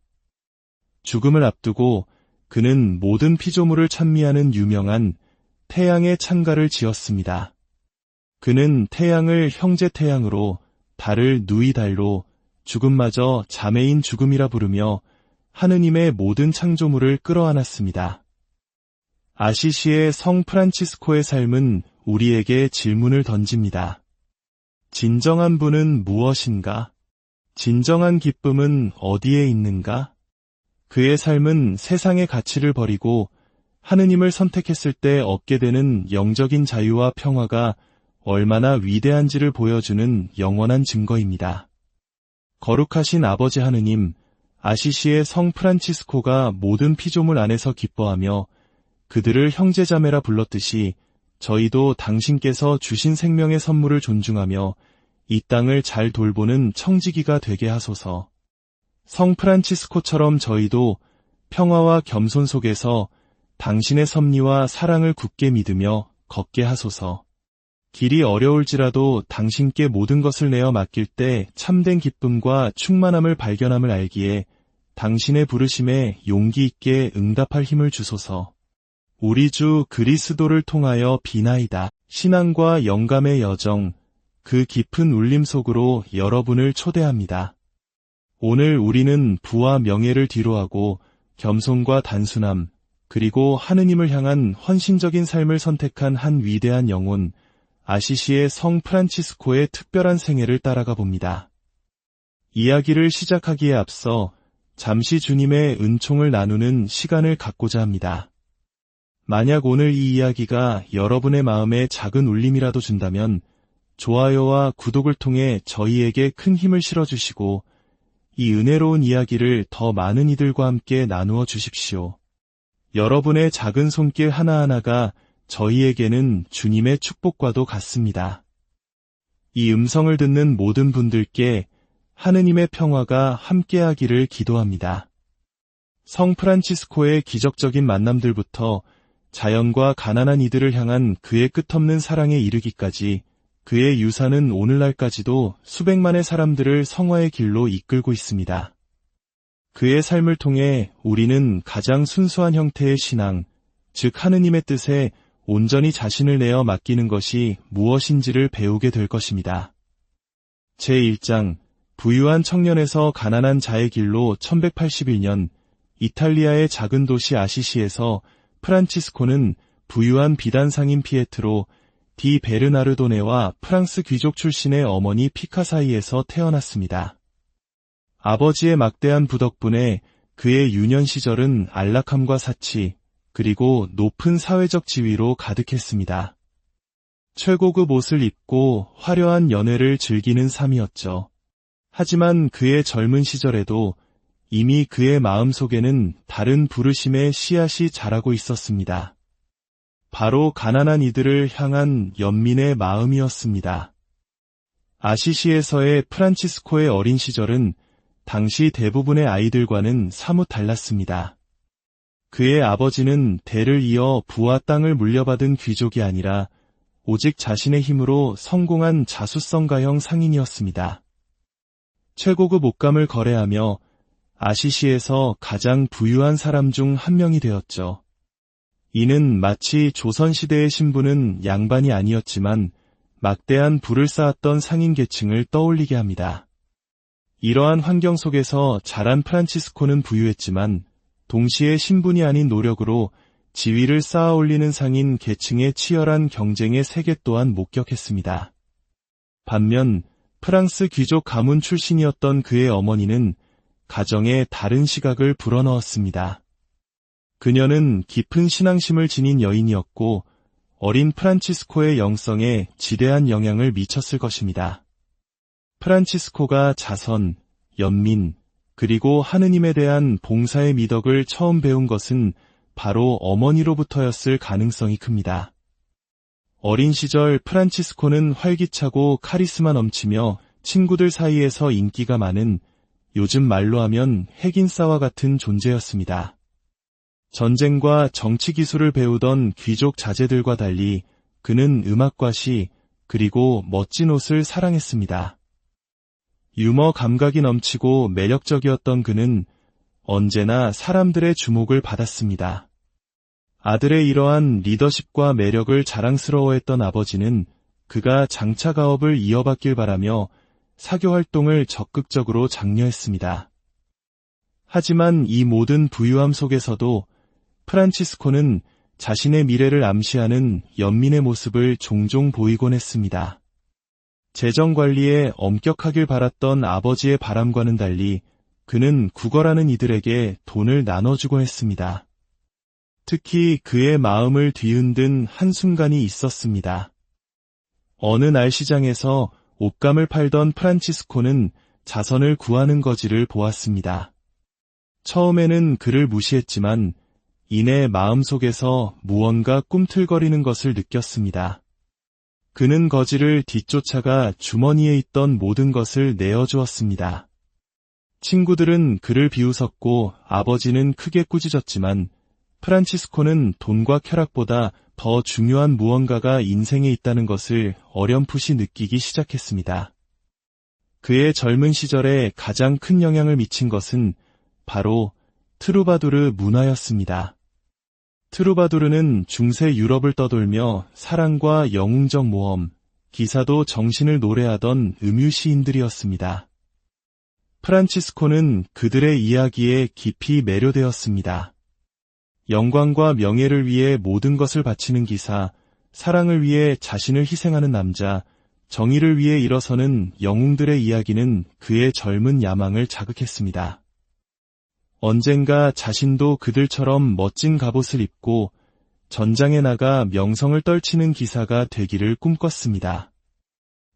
죽음을 앞두고 그는 모든 피조물을 찬미하는 유명한 태양의 창가를 지었습니다. 그는 태양을 형제 태양으로, 달을 누이 달로, 죽음마저 자매인 죽음이라 부르며 하느님의 모든 창조물을 끌어안았습니다. 아시시의 성 프란치스코의 삶은 우리에게 질문을 던집니다. 진정한 부는 무엇인가? 진정한 기쁨은 어디에 있는가? 그의 삶은 세상의 가치를 버리고 하느님을 선택했을 때 얻게 되는 영적인 자유와 평화가 얼마나 위대한지를 보여주는 영원한 증거입니다. 거룩하신 아버지 하느님, 아시시의 성 프란치스코가 모든 피조물 안에서 기뻐하며 그들을 형제자매라 불렀듯이 저희도 당신께서 주신 생명의 선물을 존중하며 이 땅을 잘 돌보는 청지기가 되게 하소서. 성 프란치스코처럼 저희도 평화와 겸손 속에서 당신의 섭리와 사랑을 굳게 믿으며 걷게 하소서. 길이 어려울지라도 당신께 모든 것을 내어 맡길 때 참된 기쁨과 충만함을 발견함을 알기에 당신의 부르심에 용기 있게 응답할 힘을 주소서. 우리 주 그리스도를 통하여 비나이다. 신앙과 영감의 여정, 그 깊은 울림 속으로 여러분을 초대합니다. 오늘 우리는 부와 명예를 뒤로하고 겸손과 단순함, 그리고 하느님을 향한 헌신적인 삶을 선택한 한 위대한 영혼, 아시시의 성 프란치스코의 특별한 생애를 따라가 봅니다. 이야기를 시작하기에 앞서 잠시 주님의 은총을 나누는 시간을 갖고자 합니다. 만약 오늘 이 이야기가 여러분의 마음에 작은 울림이라도 준다면 좋아요와 구독을 통해 저희에게 큰 힘을 실어주시고 이 은혜로운 이야기를 더 많은 이들과 함께 나누어 주십시오. 여러분의 작은 손길 하나하나가 저희에게는 주님의 축복과도 같습니다. 이 음성을 듣는 모든 분들께 하느님의 평화가 함께하기를 기도합니다. 성 프란치스코의 기적적인 만남들부터 자연과 가난한 이들을 향한 그의 끝없는 사랑에 이르기까지 그의 유산은 오늘날까지도 수백만의 사람들을 성화의 길로 이끌고 있습니다. 그의 삶을 통해 우리는 가장 순수한 형태의 신앙, 즉 하느님의 뜻에 온전히 자신을 내어 맡기는 것이 무엇인지를 배우게 될 것입니다. 제1장 부유한 청년에서 가난한 자의 길로 1181년 이탈리아의 작은 도시 아시시에서 프란치스코는 부유한 비단상인 피에트로 디 베르나르도네와 프랑스 귀족 출신의 어머니 피카 사이에서 태어났습니다. 아버지의 막대한 부 덕분에 그의 유년 시절은 안락함과 사치, 그리고 높은 사회적 지위로 가득했습니다. 최고급 옷을 입고 화려한 연애를 즐기는 삶이었죠. 하지만 그의 젊은 시절에도 이미 그의 마음속에는 다른 부르심의 씨앗이 자라고 있었습니다. 바로 가난한 이들을 향한 연민의 마음이었습니다. 아시시에서의 프란치스코의 어린 시절은 당시 대부분의 아이들과는 사뭇 달랐습니다. 그의 아버지는 대를 이어 부와 땅을 물려받은 귀족이 아니라 오직 자신의 힘으로 성공한 자수성가형 상인이었습니다. 최고급 옷감을 거래하며 아시시에서 가장 부유한 사람 중 한 명이 되었죠. 이는 마치 조선시대의 신부는 양반이 아니었지만 막대한 부를 쌓았던 상인 계층을 떠올리게 합니다. 이러한 환경 속에서 자란 프란치스코는 부유했지만 동시에 신분이 아닌 노력으로 지위를 쌓아 올리는 상인 계층의 치열한 경쟁의 세계 또한 목격했습니다. 반면 프랑스 귀족 가문 출신이었던 그의 어머니는 가정에 다른 시각을 불어넣었습니다. 그녀는 깊은 신앙심을 지닌 여인이었고 어린 프란치스코의 영성에 지대한 영향을 미쳤을 것입니다. 프란치스코가 자선, 연민, 그리고 하느님에 대한 봉사의 미덕을 처음 배운 것은 바로 어머니로부터였을 가능성이 큽니다. 어린 시절 프란치스코는 활기차고 카리스마 넘치며 친구들 사이에서 인기가 많은 요즘 말로 하면 핵인싸와 같은 존재였습니다. 전쟁과 정치 기술을 배우던 귀족 자제들과 달리 그는 음악과 시, 그리고 멋진 옷을 사랑했습니다. 유머 감각이 넘치고 매력적이었던 그는 언제나 사람들의 주목을 받았습니다. 아들의 이러한 리더십과 매력을 자랑스러워했던 아버지는 그가 장차 가업을 이어받길 바라며 사교 활동을 적극적으로 장려했습니다. 하지만 이 모든 부유함 속에서도 프란치스코는 자신의 미래를 암시하는 연민의 모습을 종종 보이곤 했습니다. 재정 관리에 엄격하길 바랐던 아버지의 바람과는 달리 그는 구걸하는 이들에게 돈을 나눠주곤 했습니다. 특히 그의 마음을 뒤흔든 한순간이 있었습니다. 어느 날 시장에서 옷감을 팔던 프란치스코는 자선을 구하는 거지를 보았습니다. 처음에는 그를 무시했지만 이내 마음속에서 무언가 꿈틀거리는 것을 느꼈습니다. 그는 거지를 뒤쫓아가 주머니에 있던 모든 것을 내어주었습니다. 친구들은 그를 비웃었고 아버지는 크게 꾸짖었지만 프란치스코는 돈과 쾌락보다 더 중요한 무언가가 인생에 있다는 것을 어렴풋이 느끼기 시작했습니다. 그의 젊은 시절에 가장 큰 영향을 미친 것은 바로 트루바두르 문화였습니다. 트루바두르는 중세 유럽을 떠돌며 사랑과 영웅적 모험, 기사도 정신을 노래하던 음유 시인들이었습니다. 프란치스코는 그들의 이야기에 깊이 매료되었습니다. 영광과 명예를 위해 모든 것을 바치는 기사, 사랑을 위해 자신을 희생하는 남자, 정의를 위해 일어서는 영웅들의 이야기는 그의 젊은 야망을 자극했습니다. 언젠가 자신도 그들처럼 멋진 갑옷을 입고 전장에 나가 명성을 떨치는 기사가 되기를 꿈꿨습니다.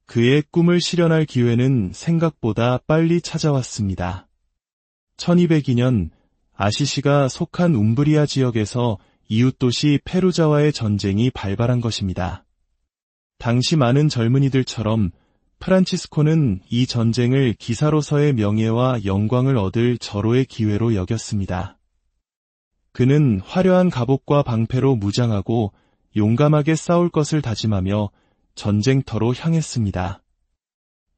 그의 꿈을 실현할 기회는 생각보다 빨리 찾아왔습니다. 1202년 아시시가 속한 움브리아 지역에서 이웃도시 페루자와의 전쟁이 발발한 것입니다. 당시 많은 젊은이들처럼 프란치스코는 이 전쟁을 기사로서의 명예와 영광을 얻을 절호의 기회로 여겼습니다. 그는 화려한 갑옷과 방패로 무장하고 용감하게 싸울 것을 다짐하며 전쟁터로 향했습니다.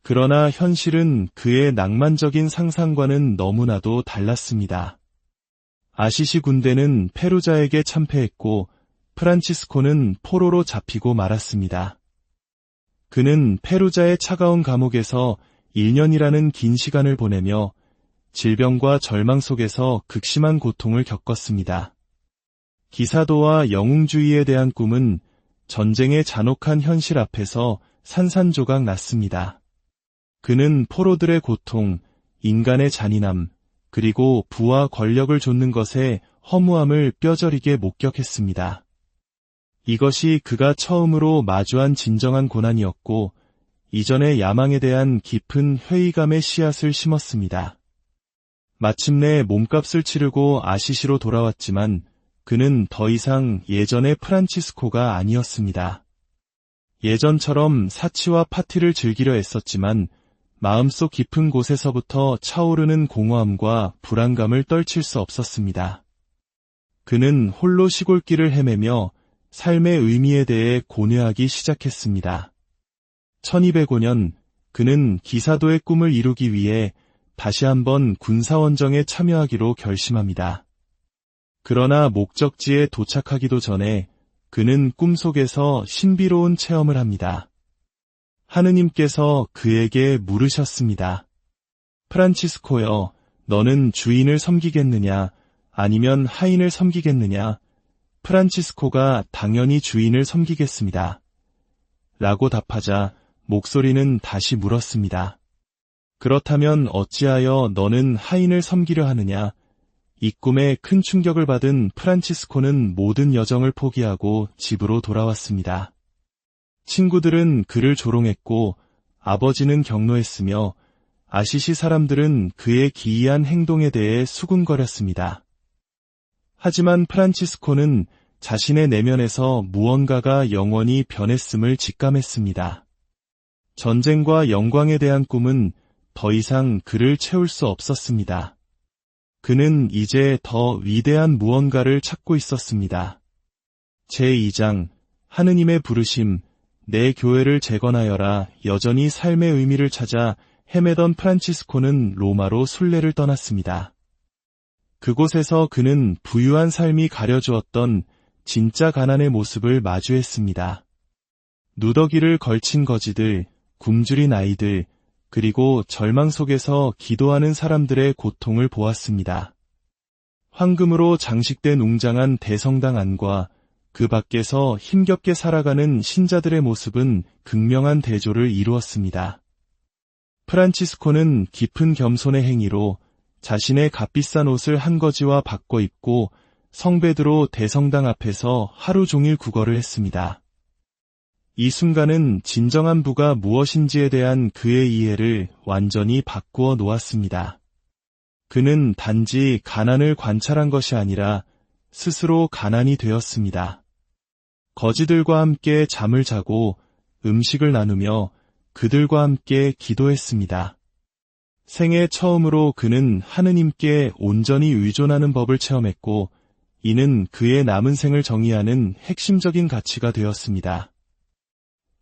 그러나 현실은 그의 낭만적인 상상과는 너무나도 달랐습니다. 아시시 군대는 페루자에게 참패했고 프란치스코는 포로로 잡히고 말았습니다. 그는 페루자의 차가운 감옥에서 1년이라는 긴 시간을 보내며 질병과 절망 속에서 극심한 고통을 겪었습니다. 기사도와 영웅주의에 대한 꿈은 전쟁의 잔혹한 현실 앞에서 산산조각 났습니다. 그는 포로들의 고통, 인간의 잔인함, 그리고 부와 권력을 좇는 것의 허무함을 뼈저리게 목격했습니다. 이것이 그가 처음으로 마주한 진정한 고난이었고 이전의 야망에 대한 깊은 회의감의 씨앗을 심었습니다. 마침내 몸값을 치르고 아시시로 돌아왔지만 그는 더 이상 예전의 프란치스코가 아니었습니다. 예전처럼 사치와 파티를 즐기려 애썼지만 마음속 깊은 곳에서부터 차오르는 공허함과 불안감을 떨칠 수 없었습니다. 그는 홀로 시골길을 헤매며 삶의 의미에 대해 고뇌하기 시작했습니다. 1205년 그는 기사도의 꿈을 이루기 위해 다시 한번 군사원정에 참여하기로 결심합니다. 그러나 목적지에 도착하기도 전에 그는 꿈속에서 신비로운 체험을 합니다. 하느님께서 그에게 물으셨습니다. 프란치스코여, 너는 주인을 섬기겠느냐, 아니면 하인을 섬기겠느냐? 프란치스코가 당연히 주인을 섬기겠습니다. 라고 답하자 목소리는 다시 물었습니다. 그렇다면 어찌하여 너는 하인을 섬기려 하느냐? 이 꿈에 큰 충격을 받은 프란치스코는 모든 여정을 포기하고 집으로 돌아왔습니다. 친구들은 그를 조롱했고 아버지는 격노했으며 아시시 사람들은 그의 기이한 행동에 대해 수군거렸습니다. 하지만 프란치스코는 자신의 내면에서 무언가가 영원히 변했음을 직감했습니다. 전쟁과 영광에 대한 꿈은 더 이상 그를 채울 수 없었습니다. 그는 이제 더 위대한 무언가를 찾고 있었습니다. 제2장 하느님의 부르심, 내 교회를 재건하여라. 여전히 삶의 의미를 찾아 헤매던 프란치스코는 로마로 순례를 떠났습니다. 그곳에서 그는 부유한 삶이 가려주었던 진짜 가난의 모습을 마주했습니다. 누더기를 걸친 거지들, 굶주린 아이들, 그리고 절망 속에서 기도하는 사람들의 고통을 보았습니다. 황금으로 장식된 웅장한 대성당 안과 그 밖에서 힘겹게 살아가는 신자들의 모습은 극명한 대조를 이루었습니다. 프란치스코는 깊은 겸손의 행위로 자신의 값비싼 옷을 한 거지와 바꿔 입고 성베드로 대성당 앞에서 하루 종일 구걸을 했습니다. 이 순간은 진정한 부가 무엇인지에 대한 그의 이해를 완전히 바꾸어 놓았습니다. 그는 단지 가난을 관찰한 것이 아니라 스스로 가난이 되었습니다. 거지들과 함께 잠을 자고 음식을 나누며 그들과 함께 기도했습니다. 생애 처음으로 그는 하느님께 온전히 의존하는 법을 체험했고, 이는 그의 남은 생을 정의하는 핵심적인 가치가 되었습니다.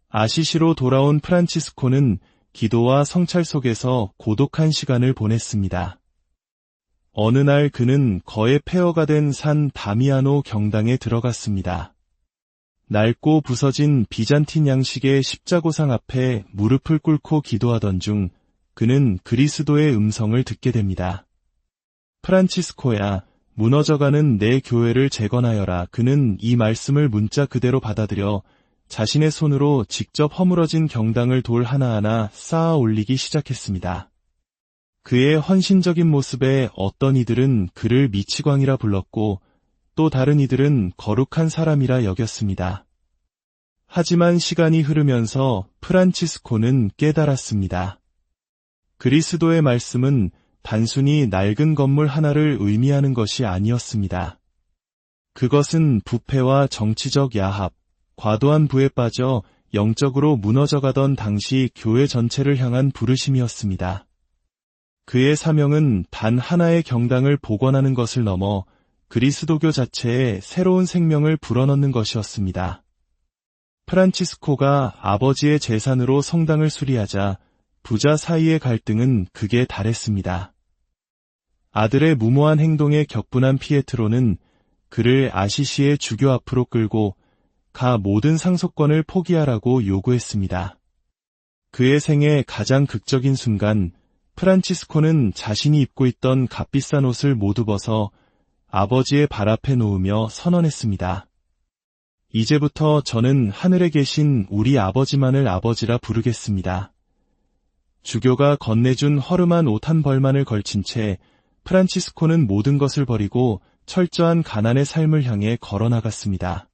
아시시로 돌아온 프란치스코는 기도와 성찰 속에서 고독한 시간을 보냈습니다. 어느 날 그는 거의 폐허가 된 산 다미아노 경당에 들어갔습니다. 낡고 부서진 비잔틴 양식의 십자고상 앞에 무릎을 꿇고 기도하던 중 그는 그리스도의 음성을 듣게 됩니다. 프란치스코야, 무너져가는 내 교회를 재건하여라. 그는 이 말씀을 문자 그대로 받아들여 자신의 손으로 직접 허물어진 경당을 돌 하나하나 쌓아 올리기 시작했습니다. 그의 헌신적인 모습에 어떤 이들은 그를 미치광이라 불렀고, 또 다른 이들은 거룩한 사람이라 여겼습니다. 하지만 시간이 흐르면서 프란치스코는 깨달았습니다. 그리스도의 말씀은 단순히 낡은 건물 하나를 의미하는 것이 아니었습니다. 그것은 부패와 정치적 야합, 과도한 부에 빠져 영적으로 무너져가던 당시 교회 전체를 향한 부르심이었습니다. 그의 사명은 단 하나의 경당을 복원하는 것을 넘어 그리스도교 자체에 새로운 생명을 불어넣는 것이었습니다. 프란치스코가 아버지의 재산으로 성당을 수리하자 부자 사이의 갈등은 극에 달했습니다. 아들의 무모한 행동에 격분한 피에트로는 그를 아시시의 주교 앞으로 끌고 가 모든 상속권을 포기하라고 요구했습니다. 그의 생애 가장 극적인 순간, 프란치스코는 자신이 입고 있던 값비싼 옷을 모두 벗어 아버지의 발 앞에 놓으며 선언했습니다. 이제부터 저는 하늘에 계신 우리 아버지만을 아버지라 부르겠습니다. 주교가 건네준 허름한 옷 한 벌만을 걸친 채 프란치스코는 모든 것을 버리고 철저한 가난의 삶을 향해 걸어나갔습니다.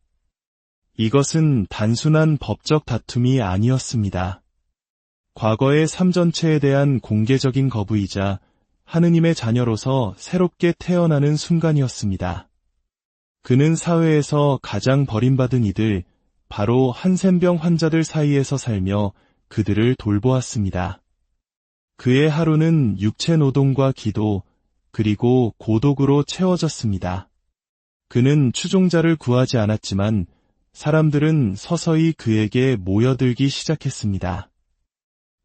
이것은 단순한 법적 다툼이 아니었습니다. 과거의 삶 전체에 대한 공개적인 거부이자 하느님의 자녀로서 새롭게 태어나는 순간이었습니다. 그는 사회에서 가장 버림받은 이들, 바로 한센병 환자들 사이에서 살며 그들을 돌보았습니다. 그의 하루는 육체 노동과 기도, 그리고 고독으로 채워졌습니다. 그는 추종자를 구하지 않았지만 사람들은 서서히 그에게 모여들기 시작했습니다.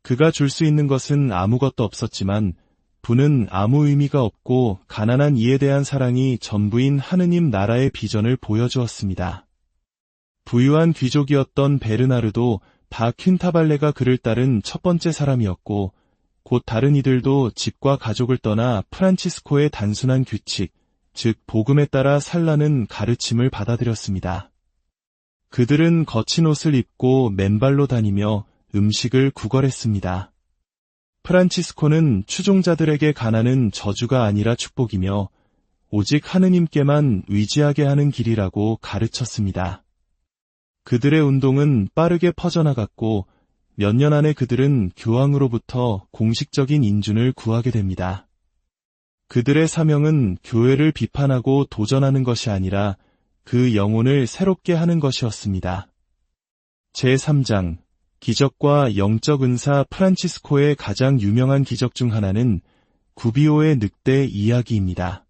그가 줄 수 있는 것은 아무것도 없었지만 부는 아무 의미가 없고 가난한 이에 대한 사랑이 전부인 하느님 나라의 비전을 보여주었습니다. 부유한 귀족이었던 베르나르도 다 퀸타발레가 그를 따른 첫 번째 사람이었고, 곧 다른 이들도 집과 가족을 떠나 프란치스코의 단순한 규칙, 즉 복음에 따라 살라는 가르침을 받아들였습니다. 그들은 거친 옷을 입고 맨발로 다니며 음식을 구걸했습니다. 프란치스코는 추종자들에게 가난은 저주가 아니라 축복이며 오직 하느님께만 의지하게 하는 길이라고 가르쳤습니다. 그들의 운동은 빠르게 퍼져나갔고 몇 년 안에 그들은 교황으로부터 공식적인 인준을 구하게 됩니다. 그들의 사명은 교회를 비판하고 도전하는 것이 아니라 그 영혼을 새롭게 하는 것이었습니다. 제3장 기적과 영적 은사. 프란치스코의 가장 유명한 기적 중 하나는 구비오의 늑대 이야기입니다.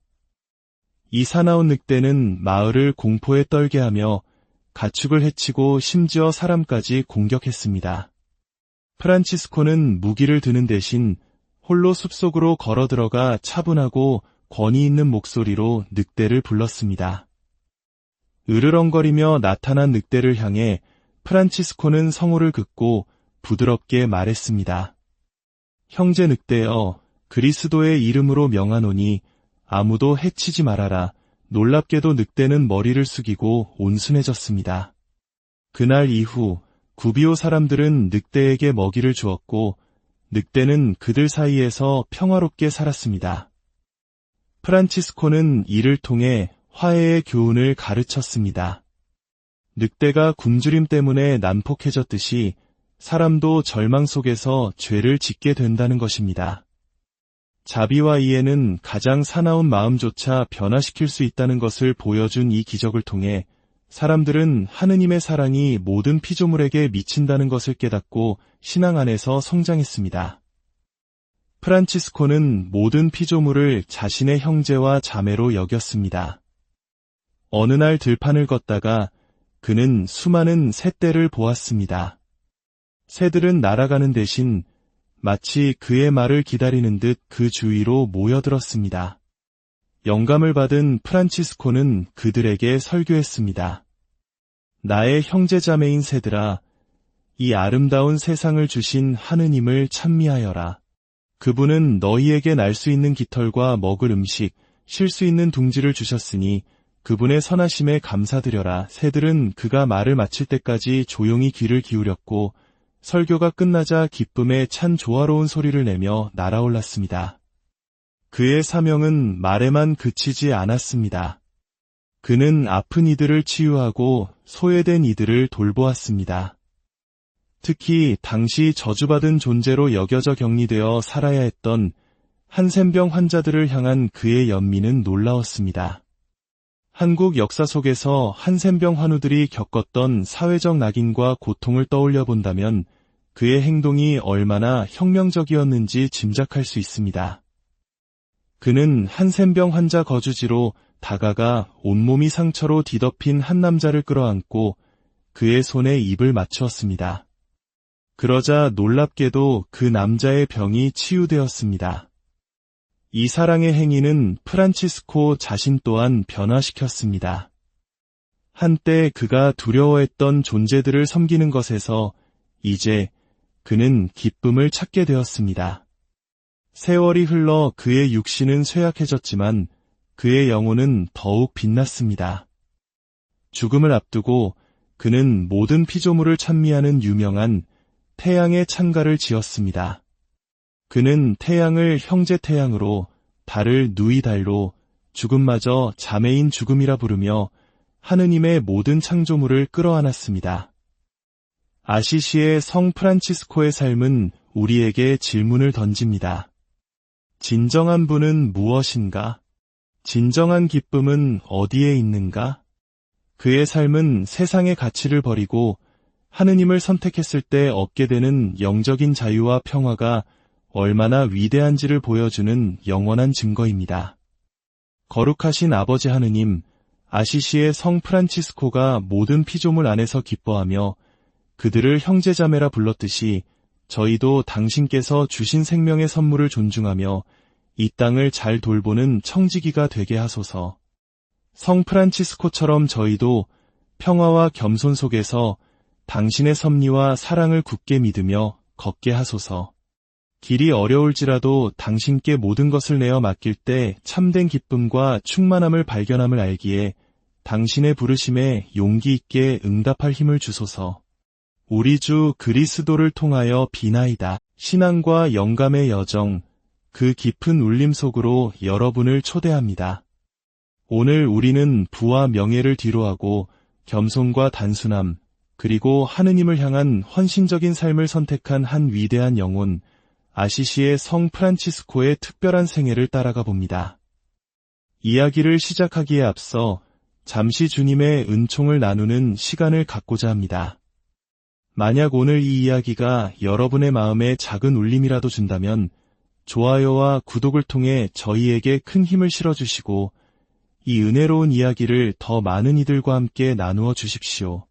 이 사나운 늑대는 마을을 공포에 떨게 하며 가축을 해치고 심지어 사람까지 공격했습니다. 프란치스코는 무기를 드는 대신 홀로 숲속으로 걸어 들어가 차분하고 권위 있는 목소리로 늑대를 불렀습니다. 으르렁거리며 나타난 늑대를 향해 프란치스코는 성호를 긋고 부드럽게 말했습니다. 형제 늑대여, 그리스도의 이름으로 명하노니 아무도 해치지 말아라. 놀랍게도 늑대는 머리를 숙이고 온순해졌습니다. 그날 이후 구비오 사람들은 늑대에게 먹이를 주었고 늑대는 그들 사이에서 평화롭게 살았습니다. 프란치스코는 이를 통해 화해의 교훈을 가르쳤습니다. 늑대가 굶주림 때문에 난폭해졌듯이 사람도 절망 속에서 죄를 짓게 된다는 것입니다. 자비와 이해는 가장 사나운 마음조차 변화시킬 수 있다는 것을 보여준 이 기적을 통해 사람들은 하느님의 사랑이 모든 피조물에게 미친다는 것을 깨닫고 신앙 안에서 성장했습니다. 프란치스코는 모든 피조물을 자신의 형제와 자매로 여겼습니다. 어느 날 들판을 걷다가 그는 수많은 새떼를 보았습니다. 새들은 날아가는 대신 마치 그의 말을 기다리는 듯 그 주위로 모여들었습니다. 영감을 받은 프란치스코는 그들에게 설교했습니다. 나의 형제자매인 새들아, 이 아름다운 세상을 주신 하느님을 찬미하여라. 그분은 너희에게 날 수 있는 깃털과 먹을 음식, 쉴 수 있는 둥지를 주셨으니 그분의 선하심에 감사드려라. 새들은 그가 말을 마칠 때까지 조용히 귀를 기울였고 설교가 끝나자 기쁨에 찬 조화로운 소리를 내며 날아올랐습니다. 그의 사명은 말에만 그치지 않았습니다. 그는 아픈 이들을 치유하고 소외된 이들을 돌보았습니다. 특히 당시 저주받은 존재로 여겨져 격리되어 살아야 했던 한센병 환자들을 향한 그의 연민은 놀라웠습니다. 한국 역사 속에서 한센병 환우들이 겪었던 사회적 낙인과 고통을 떠올려 본다면 그의 행동이 얼마나 혁명적이었는지 짐작할 수 있습니다. 그는 한센병 환자 거주지로 다가가 온몸이 상처로 뒤덮인 한 남자를 끌어안고 그의 손에 입을 맞추었습니다. 그러자 놀랍게도 그 남자의 병이 치유되었습니다. 이 사랑의 행위는 프란치스코 자신 또한 변화시켰습니다. 한때 그가 두려워했던 존재들을 섬기는 것에서 이제 그는 기쁨을 찾게 되었습니다. 세월이 흘러 그의 육신은 쇠약해졌지만 그의 영혼은 더욱 빛났습니다. 죽음을 앞두고 그는 모든 피조물을 찬미하는 유명한 태양의 창가를 지었습니다. 그는 태양을 형제 태양으로, 달을 누이 달로, 죽음마저 자매인 죽음이라 부르며 하느님의 모든 창조물을 끌어안았습니다. 아시시의 성 프란치스코의 삶은 우리에게 질문을 던집니다. 진정한 부는 무엇인가? 진정한 기쁨은 어디에 있는가? 그의 삶은 세상의 가치를 버리고 하느님을 선택했을 때 얻게 되는 영적인 자유와 평화가 얼마나 위대한지를 보여주는 영원한 증거입니다. 거룩하신 아버지 하느님, 아시시의 성 프란치스코가 모든 피조물 안에서 기뻐하며 그들을 형제자매라 불렀듯이 저희도 당신께서 주신 생명의 선물을 존중하며 이 땅을 잘 돌보는 청지기가 되게 하소서. 성 프란치스코처럼 저희도 평화와 겸손 속에서 당신의 섭리와 사랑을 굳게 믿으며 걷게 하소서. 길이 어려울지라도 당신께 모든 것을 내어 맡길 때 참된 기쁨과 충만함을 발견함을 알기에 당신의 부르심에 용기 있게 응답할 힘을 주소서. 우리 주 그리스도를 통하여 비나이다. 신앙과 영감의 여정, 그 깊은 울림 속으로 여러분을 초대합니다. 오늘 우리는 부와 명예를 뒤로하고 겸손과 단순함, 그리고 하느님을 향한 헌신적인 삶을 선택한 한 위대한 영혼, 아시시의 성 프란치스코의 특별한 생애를 따라가 봅니다. 이야기를 시작하기에 앞서 잠시 주님의 은총을 나누는 시간을 갖고자 합니다. 만약 오늘 이 이야기가 여러분의 마음에 작은 울림이라도 준다면 좋아요와 구독을 통해 저희에게 큰 힘을 실어주시고 이 은혜로운 이야기를 더 많은 이들과 함께 나누어 주십시오.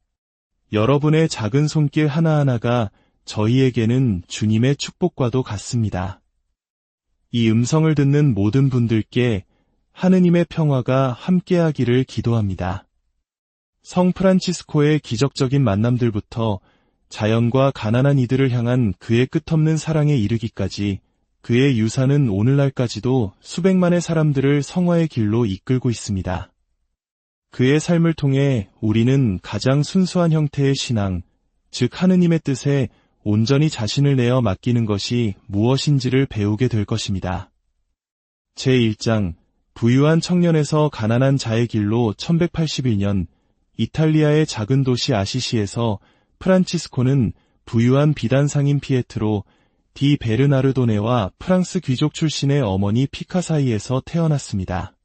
여러분의 작은 손길 하나하나가 저희에게는 주님의 축복과도 같습니다. 이 음성을 듣는 모든 분들께 하느님의 평화가 함께하기를 기도합니다. 성 프란치스코의 기적적인 만남들부터 자연과 가난한 이들을 향한 그의 끝없는 사랑에 이르기까지 그의 유산은 오늘날까지도 수백만의 사람들을 성화의 길로 이끌고 있습니다. 그의 삶을 통해 우리는 가장 순수한 형태의 신앙, 즉 하느님의 뜻에 온전히 자신을 내어 맡기는 것이 무엇인지를 배우게 될 것입니다. 제1장 부유한 청년에서 가난한 자의 길로 1181년 이탈리아의 작은 도시 아시시에서 프란치스코는 부유한 비단 상인 피에트로 디 베르나르도네와 프랑스 귀족 출신의 어머니 피카 사이에서 태어났습니다.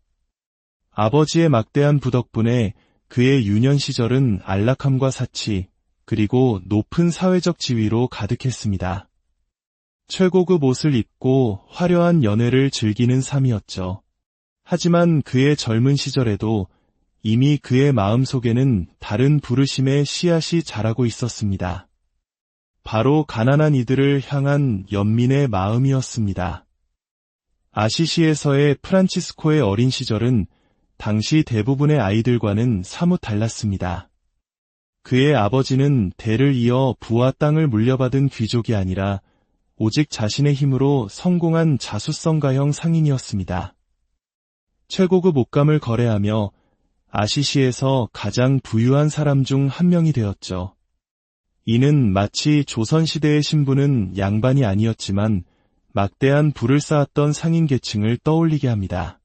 아버지의 막대한 부 덕분에 그의 유년 시절은 안락함과 사치, 그리고 높은 사회적 지위로 가득했습니다. 최고급 옷을 입고 화려한 연애를 즐기는 삶이었죠. 하지만 그의 젊은 시절에도 이미 그의 마음속에는 다른 부르심의 씨앗이 자라고 있었습니다. 바로 가난한 이들을 향한 연민의 마음이었습니다. 아시시에서의 프란치스코의 어린 시절은 당시 대부분의 아이들과는 사뭇 달랐습니다. 그의 아버지는 대를 이어 부와 땅을 물려받은 귀족이 아니라 오직 자신의 힘으로 성공한 자수성가형 상인이었습니다. 최고급 옷감을 거래하며 아시시에서 가장 부유한 사람 중 한 명이 되었죠. 이는 마치 조선시대의 신부는 양반이 아니었지만 막대한 부를 쌓았던 상인 계층을 떠올리게 합니다.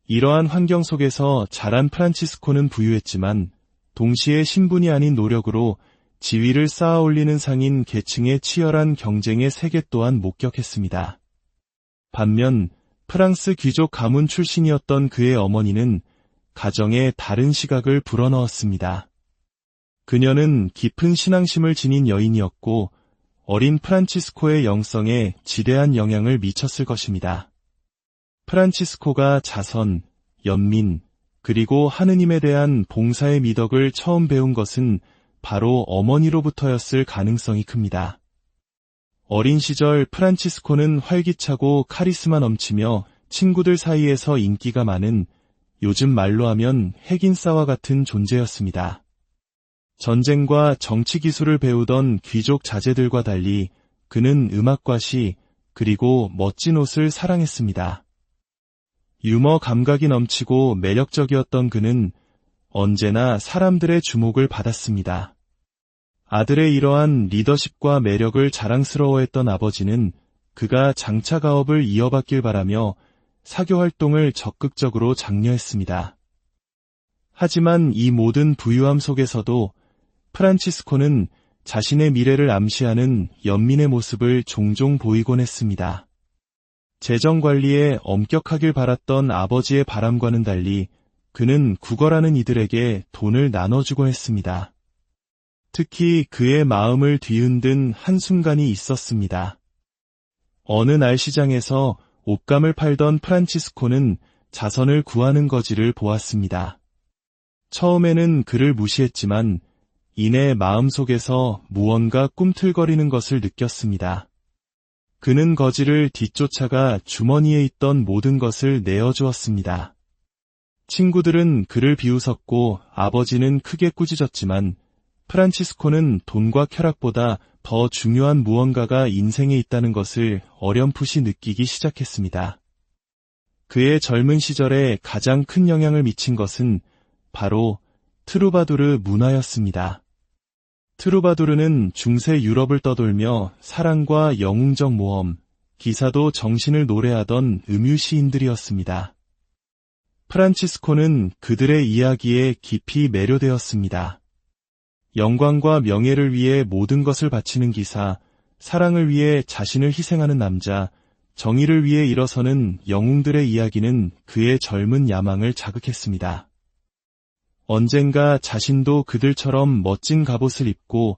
이러한 환경 속에서 자란 프란치스코는 부유했지만 동시에 신분이 아닌 노력으로 지위를 쌓아 올리는 상인 계층의 치열한 경쟁의 세계 또한 목격했습니다. 반면 프랑스 귀족 가문 출신이었던 그의 어머니는 가정에 다른 시각을 불어넣었습니다. 그녀는 깊은 신앙심을 지닌 여인이었고 어린 프란치스코의 영성에 지대한 영향을 미쳤을 것입니다. 프란치스코가 자선, 연민, 그리고 하느님에 대한 봉사의 미덕을 처음 배운 것은 바로 어머니로부터였을 가능성이 큽니다. 어린 시절 프란치스코는 활기차고 카리스마 넘치며 친구들 사이에서 인기가 많은 요즘 말로 하면 핵인싸와 같은 존재였습니다. 전쟁과 정치 기술을 배우던 귀족 자제들과 달리 그는 음악과 시, 그리고 멋진 옷을 사랑했습니다. 유머 감각이 넘치고 매력적이었던 그는 언제나 사람들의 주목을 받았습니다. 아들의 이러한 리더십과 매력을 자랑스러워했던 아버지는 그가 장차 가업을 이어받길 바라며 사교 활동을 적극적으로 장려했습니다. 하지만 이 모든 부유함 속에서도 프란치스코는 자신의 미래를 암시하는 연민의 모습을 종종 보이곤 했습니다. 재정 관리에 엄격하길 바랐던 아버지의 바람과는 달리 그는 구걸하는 이들에게 돈을 나눠주곤 했습니다. 특히 그의 마음을 뒤흔든 한순간이 있었습니다. 어느 날 시장에서 옷감을 팔던 프란치스코는 자선을 구하는 거지를 보았습니다. 처음에는 그를 무시했지만 이내 마음속에서 무언가 꿈틀거리는 것을 느꼈습니다. 그는 거지를 뒤쫓아가 주머니에 있던 모든 것을 내어주었습니다. 친구들은 그를 비웃었고 아버지는 크게 꾸짖었지만 프란치스코는 돈과 쾌락보다 더 중요한 무언가가 인생에 있다는 것을 어렴풋이 느끼기 시작했습니다. 그의 젊은 시절에 가장 큰 영향을 미친 것은 바로 트루바두르 문화였습니다. 트루바두르는 중세 유럽을 떠돌며 사랑과 영웅적 모험, 기사도 정신을 노래하던 음유 시인들이었습니다. 프란치스코는 그들의 이야기에 깊이 매료되었습니다. 영광과 명예를 위해 모든 것을 바치는 기사, 사랑을 위해 자신을 희생하는 남자, 정의를 위해 일어서는 영웅들의 이야기는 그의 젊은 야망을 자극했습니다. 언젠가 자신도 그들처럼 멋진 갑옷을 입고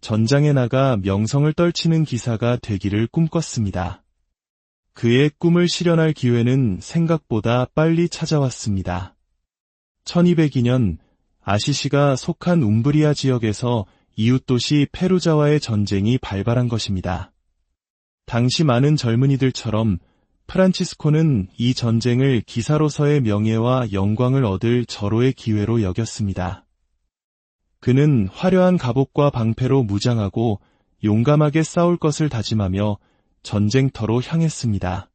전장에 나가 명성을 떨치는 기사가 되기를 꿈꿨습니다. 그의 꿈을 실현할 기회는 생각보다 빨리 찾아왔습니다. 1202년 아시시가 속한 움브리아 지역에서 이웃도시 페루자와의 전쟁이 발발한 것입니다. 당시 많은 젊은이들처럼 프란치스코는 이 전쟁을 기사로서의 명예와 영광을 얻을 절호의 기회로 여겼습니다. 그는 화려한 갑옷과 방패로 무장하고 용감하게 싸울 것을 다짐하며 전쟁터로 향했습니다.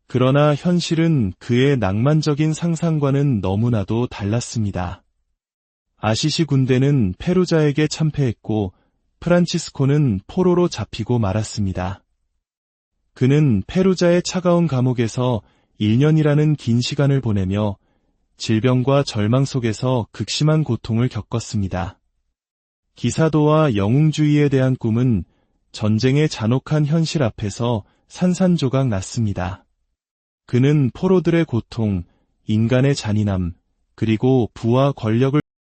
그러나 현실은 그의 낭만적인 상상과는 너무나도 달랐습니다. 아시시 군대는 페루자에게 참패했고 프란치스코는 포로로 잡히고 말았습니다. 그는 페루자의 차가운 감옥에서 1년이라는 긴 시간을 보내며 질병과 절망 속에서 극심한 고통을 겪었습니다. 기사도와 영웅주의에 대한 꿈은 전쟁의 잔혹한 현실 앞에서 산산조각 났습니다. 그는 포로들의 고통, 인간의 잔인함, 그리고 부와 권력을